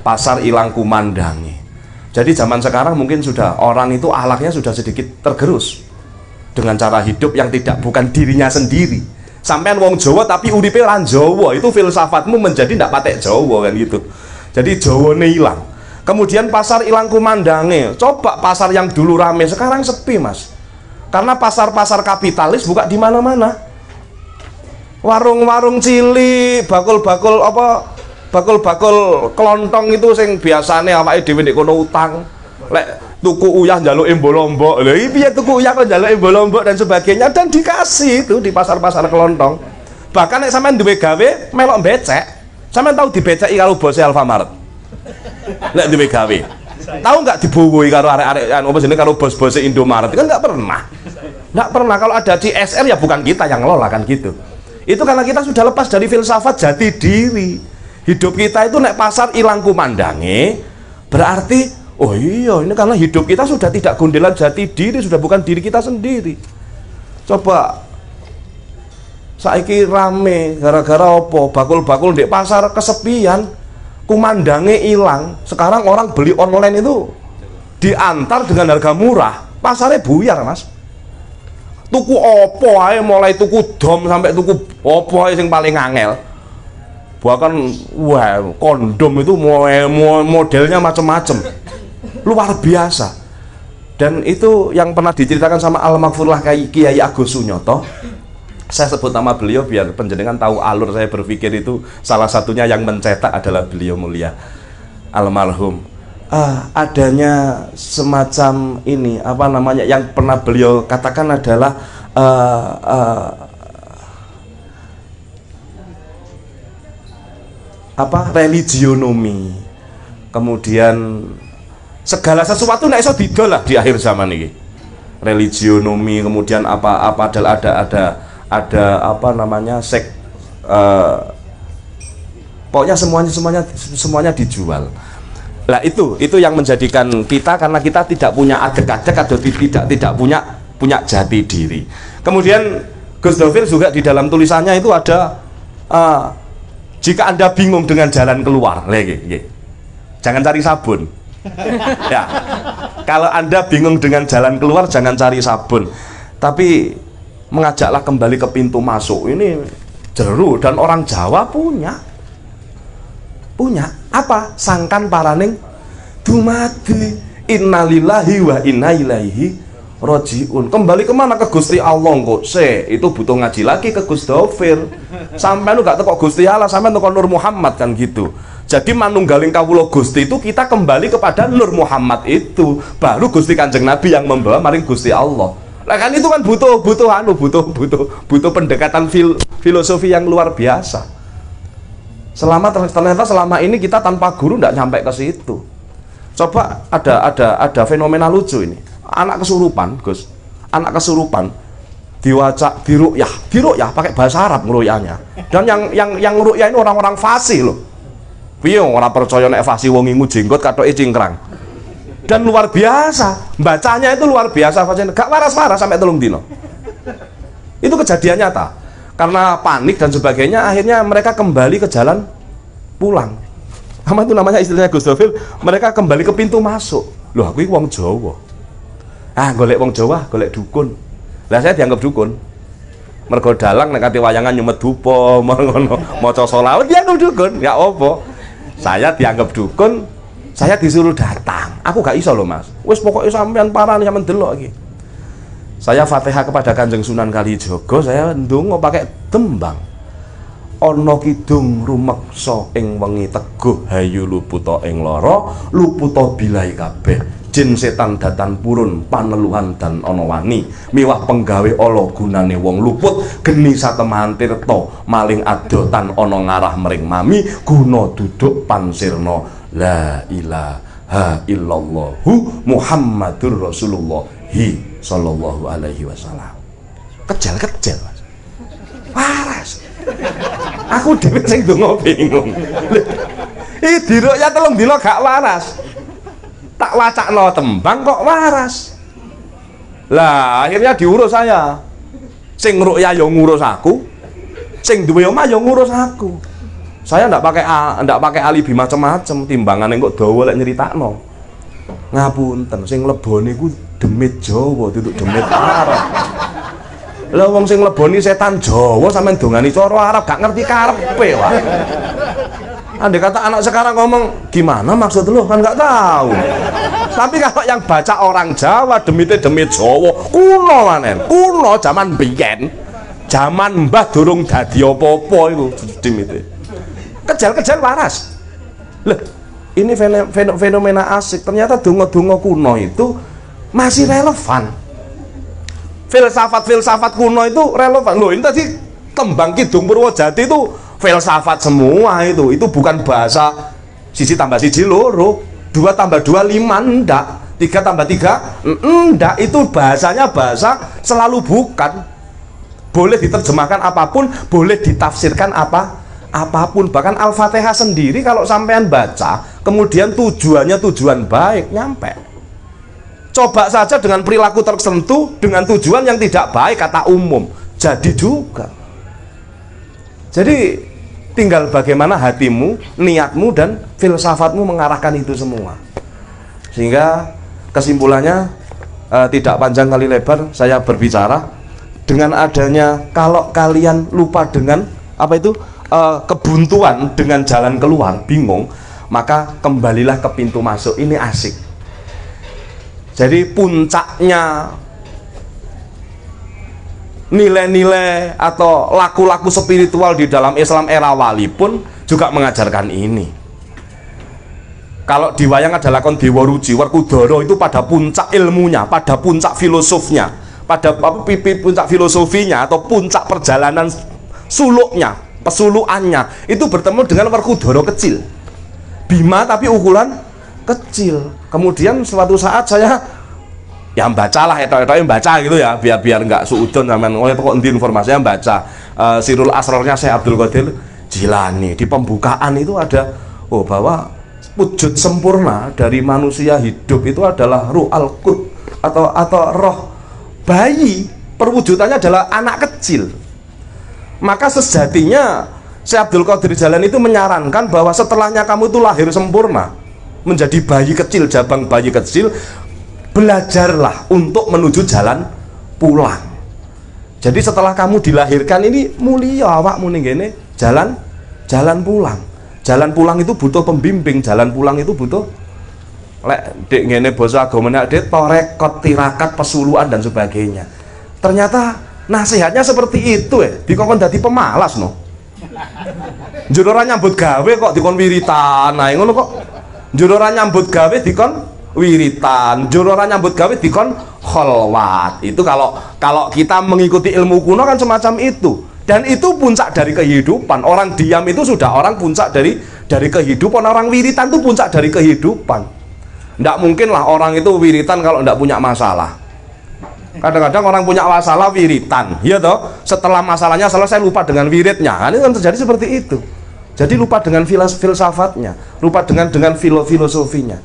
Pasar ilang kumandangi. Jadi zaman sekarang mungkin sudah orang itu akhlaknya sudah sedikit tergerus dengan cara hidup yang bukan dirinya sendiri. Sampean wong Jawa tapi uripe lan Jawa, itu filsafatmu menjadi ndak patek Jawa kan gitu. Jadi Jawane hilang. Kemudian pasar ilang kumandange. Coba pasar yang dulu rame sekarang sepi, Mas. Karena pasar-pasar kapitalis buka di mana-mana. Warung-warung cilik, bakul-bakul kelontong itu sing biasane awake dhewe nek kono utang. Lek tuku uyah njaluke mbolombok. Lha iki piye tuku uyah kok njaluke mbolombok dan sebagainya, dan dikasih itu di pasar-pasar kelontong. Bahkan nek sampean duwe gawe melok becek, sampean tahu dibeceki karo bose Alfamart. Lek duwe gawe. Tahu nggak dibuwuhi karo arek-arek apa jenenge karo bos-bose Indomaret? Kan nggak pernah. Nggak pernah. Kalau ada CSR ya bukan kita yang ngelola kan gitu. Itu karena kita sudah lepas dari filsafat jati diri. Hidup kita itu nek pasar ilang kumandange, berarti oh iya ini karena hidup kita sudah tidak gondelan jati diri, sudah bukan diri kita sendiri. Coba saiki rame gara-gara apa? Bakul-bakul di pasar kesepian, kumandange ilang. Sekarang orang beli online itu diantar dengan harga murah, pasarnya buyar, Mas. Tuku opo ae, mulai tuku dom sampai tuku opo ae sing paling angel. Bahkan wah, kondom itu modelnya macam-macam. Luar biasa. Dan itu yang pernah diceritakan sama almarhumlah Kiai Agus Sunyoto. Saya sebut nama beliau biar penjenengan tahu alur saya berpikir itu. Salah satunya yang mencetak adalah beliau mulia almarhum. Adanya semacam ini apa namanya yang pernah beliau katakan adalah religionomi. kemudian segala sesuatu nek iso didol lah di akhir zaman ini. Religionomi, kemudian apa ada apa namanya pokoknya semuanya dijual. Lah itu yang menjadikan kita, karena kita tidak punya adek-adek atau tidak punya jati diri. Kemudian Gus Dovil juga di dalam tulisannya itu ada jika Anda bingung dengan jalan keluar, jangan cari sabun. Ya, kalau Anda bingung dengan jalan keluar, jangan cari sabun, tapi mengajaklah kembali ke pintu masuk. Ini jeru, dan orang Jawa punya apa? Sangkan paraning dumadi innalillahi wa inna ilaihi rojiun. Kembali kemana? Ke Gusti Allah. Kok itu butuh ngaji lagi ke Gus Dovil. Sampai lu gak teko Gusti Allah, sampai teko Nur Muhammad, kan gitu. Jadi manunggaling kawula Gusti itu kita kembali kepada Nur Muhammad itu, baru Gusti Kanjeng Nabi yang membawa maring Gusti Allah. Lah kan itu kan butuh pendekatan filosofi yang luar biasa. Ternyata selama ini kita tanpa guru tidak sampai ke situ. Coba ada fenomena lucu ini. Anak kesurupan, Gus. Anak kesurupan diruqyah pakai bahasa Arab ngeruqyahnya. Dan yang ngeruqyah ini orang-orang fasih loh. Piye ora percaya nek fasih wong ingu jenggot katoke cingkrang. Dan luar biasa, bacanya itu luar biasa, gak waras-waras sampai 3 dino. Itu kejadian nyata. Karena panik dan sebagainya, akhirnya mereka kembali ke jalan pulang. Apa itu namanya istilahnya Gus Dovil? Mereka kembali ke pintu masuk. Loh, aku ini wong Jawa. Golek wong Jawa, golek dukun. Lah saya dianggap dukun. Mergo dalang nek kate wayangan nyumet dupa, ngono, maca selawat dianggap dukun. Ya apa? Saya dianggap dukun, saya disuruh datang. Aku gak iso loh Mas. Wis pokoknya sampean parah nih, sampean delok iki. Saya Fatihah kepada Kanjeng Sunan Kalijaga, saya ndonga pakai tembang. Ana kidung rumeksa ing wengi teguh, hayu luputa ing lara, luputa bilai kabeh. Jin setan datan purun, paneluhan dan ana wani. Miwah penggawe ala gunane wong luput, geni satemahan tirta, maling adotan ana ngarah mring mami, guna duduk pansirna la ilaha illallahu Muhammadur Rasulullah sallallahu alaihi wasallam. Kejel Mas. Waras. Aku dhewe sing ndonga bingung. Iki diruqyah 3 dina gak waras. Tak wacakno tembang kok waras. Lah akhirnya diurus saya. Sing ngruqyah ya ngurus aku, sing duwe omah ya ngurus aku. Saya ndak pakai alibi macam-macam, timbangane kok dawa lek nyeritakno. Ngapunten, sing lebone iku demit Jawa, duduk demit Arab. Lah wong sing leboni setan Jawa sampean dongani cara Arab gak ngerti karepe wae. Andai kata anak sekarang ngomong gimana maksud lu, kan nggak tahu. Tapi kalau yang baca orang Jawa, demit Jawa kuno manen, kuno zaman biyen, zaman mbah durung dadi apa-apa itu demite. Kejel waras. Loh, ini fenomena asik. Ternyata donga-donga kuno itu masih relevan. Filsafat kuno itu relevan. Loh, ini tadi tembang Kidung Purwojati itu filsafat semua itu bukan bahasa 1 tambah 1 loro, 2 tambah 2 5, enggak, 3 tambah 3 enggak, itu bahasanya bahasa selalu bukan. Boleh diterjemahkan apapun, boleh ditafsirkan apapun. Bahkan Al-Fatihah sendiri kalau sampean baca kemudian tujuannya tujuan baik, nyampe. Coba saja dengan perilaku tertentu dengan tujuan yang tidak baik, kata umum, jadi juga. Jadi tinggal bagaimana hatimu, niatmu, dan filsafatmu mengarahkan itu semua. Sehingga kesimpulannya tidak panjang kali lebar saya berbicara, dengan adanya kalau kalian lupa dengan apa itu kebuntuan dengan jalan keluar, bingung, maka kembalilah ke pintu masuk. Ini asik. Jadi puncaknya nilai-nilai atau laku-laku spiritual di dalam Islam era wali pun juga mengajarkan ini. Kalau di wayang ada lakon Dewa Ruci, Werkudara itu pada puncak ilmunya, pada puncak filosofnya, pada puncak filosofinya atau puncak perjalanan suluknya, pesuluannya itu bertemu dengan Werkudara kecil. Bima tapi ukuran kecil. Kemudian suatu saat saya ya bacalah etok-etoknya baca gitu ya, biar nggak suudon sampean oleh kok endi informasinya baca Sirul Asrornya Syekh Abdul Qadir Jilani. Di pembukaan itu ada bahwa wujud sempurna dari manusia hidup itu adalah ruh al-qud atau roh bayi, perwujudannya adalah anak kecil. Maka sejatinya Syekh Abdul Qadir Jilani itu menyarankan bahwa setelahnya kamu itu lahir sempurna menjadi bayi kecil, jabang bayi kecil, belajarlah untuk menuju jalan pulang. Jadi setelah kamu dilahirkan ini mulia awakmu ning ngene jalan pulang. Jalan pulang itu butuh pembimbing, jalan pulang itu butuh lek dek ngene basa agamane dek torekot, tirakat, pesuluan dan sebagainya. Ternyata nasihatnya seperti itu dikon dadi pemalas no. Njur ora nyambut gawe kok dikon wiritan. Nah ngono kok. Njur ora nyambut gawe dikon wiritan, njur ora nyambut gawe dikon kholwat. Itu kalau kita mengikuti ilmu kuno kan semacam itu. Dan itu puncak dari kehidupan. Orang diam itu sudah orang puncak dari kehidupan. Orang wiritan itu puncak dari kehidupan. Nggak mungkin lah orang itu wiritan kalau nggak punya masalah. Kadang-kadang orang punya masalah wiritan, ya toh. Setelah masalahnya selesai lupa dengan wiridnya. Kan itu kan terjadi seperti itu. Jadi lupa dengan filsafatnya, lupa dengan filosofinya.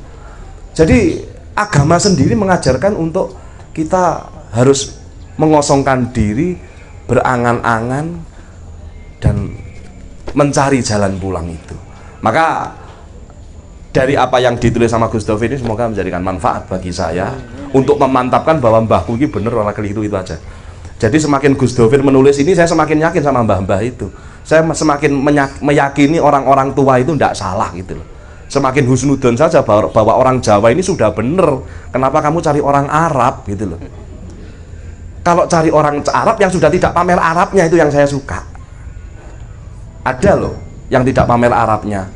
Jadi agama sendiri mengajarkan untuk kita harus mengosongkan diri, berangan-angan dan mencari jalan pulang itu. Maka dari apa yang ditulis sama Gustav ini semoga menjadikan manfaat bagi saya untuk memantapkan bahwa mbahku ini bener orang keliru itu aja. Jadi semakin Gustav menulis ini saya semakin yakin sama mbah-mbah itu. Saya semakin meyakini orang-orang tua itu tidak salah gitu loh. Semakin husnudon saja bahwa orang Jawa ini sudah bener. Kenapa kamu cari orang Arab gitu loh. Kalau cari orang Arab yang sudah tidak pamer Arabnya itu yang saya suka. Ada loh yang tidak pamer Arabnya.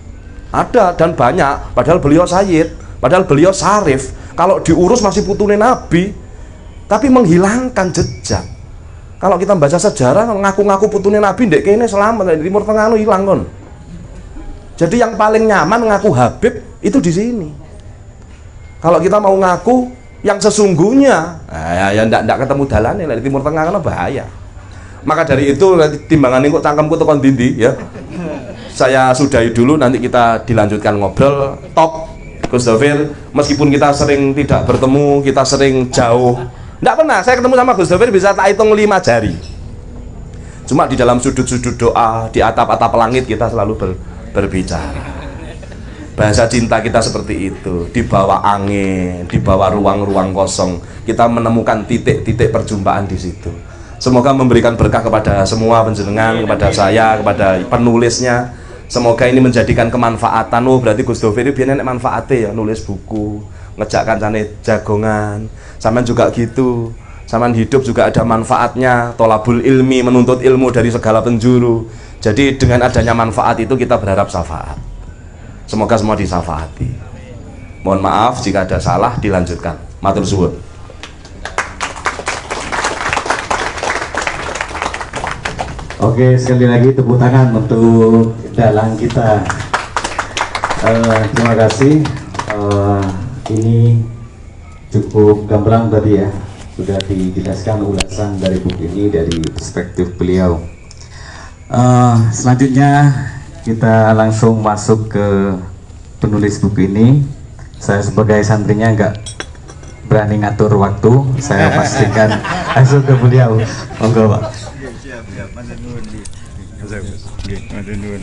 Ada dan banyak. Padahal beliau Sayyid, padahal beliau Syarif. Kalau diurus masih putune Nabi, tapi menghilangkan jejak. Kalau kita baca sejarah ngaku-ngaku putune Nabi ndek kene selamat, di Timur Tengah hilang kon. Jadi yang paling nyaman ngaku Habib itu di sini. Kalau kita mau ngaku yang sesungguhnya, ya ndak ketemu dalane di Timur Tengah karena bahaya. Maka dari itu timbangan kok cangkemku tekan dindi ya. Saya sudahi dulu, nanti kita dilanjutkan ngobrol. Top Gus Dovir, meskipun kita sering tidak bertemu, kita sering jauh. Nggak pernah saya ketemu sama Gus Dovir bisa tak hitung 5 jari. Cuma di dalam sudut-sudut doa, di atap-atap langit kita selalu berbicara. Bahasa cinta kita seperti itu, di bawah angin, di bawah ruang-ruang kosong, kita menemukan titik-titik perjumpaan di situ. Semoga memberikan berkah kepada semua penjenengan, kepada saya, kepada penulisnya. Semoga ini menjadikan kemanfaatan. Oh berarti Gus Dovir itu biar enak manfaatnya ya, nulis buku, ngejak kancane jagongan. Sampean juga gitu. Sampean hidup juga ada manfaatnya. Tolabul ilmi, menuntut ilmu dari segala penjuru. Jadi dengan adanya manfaat itu kita berharap syafaat. Semoga semua disafaati. Mohon maaf jika ada salah, dilanjutkan. Matur suwun. Oke, sekali lagi tepuk tangan untuk dalang kita. Terima kasih. Ini cukup gamblang tadi ya, sudah dijelaskan ulasan dari buku ini dari perspektif beliau. Selanjutnya kita langsung masuk ke penulis buku ini. Saya sebagai santrinya nggak berani ngatur waktu, saya pastikan langsung ke beliau. Monggo Pak. Siap, mantan nuwun. Oke, mantan nuwun.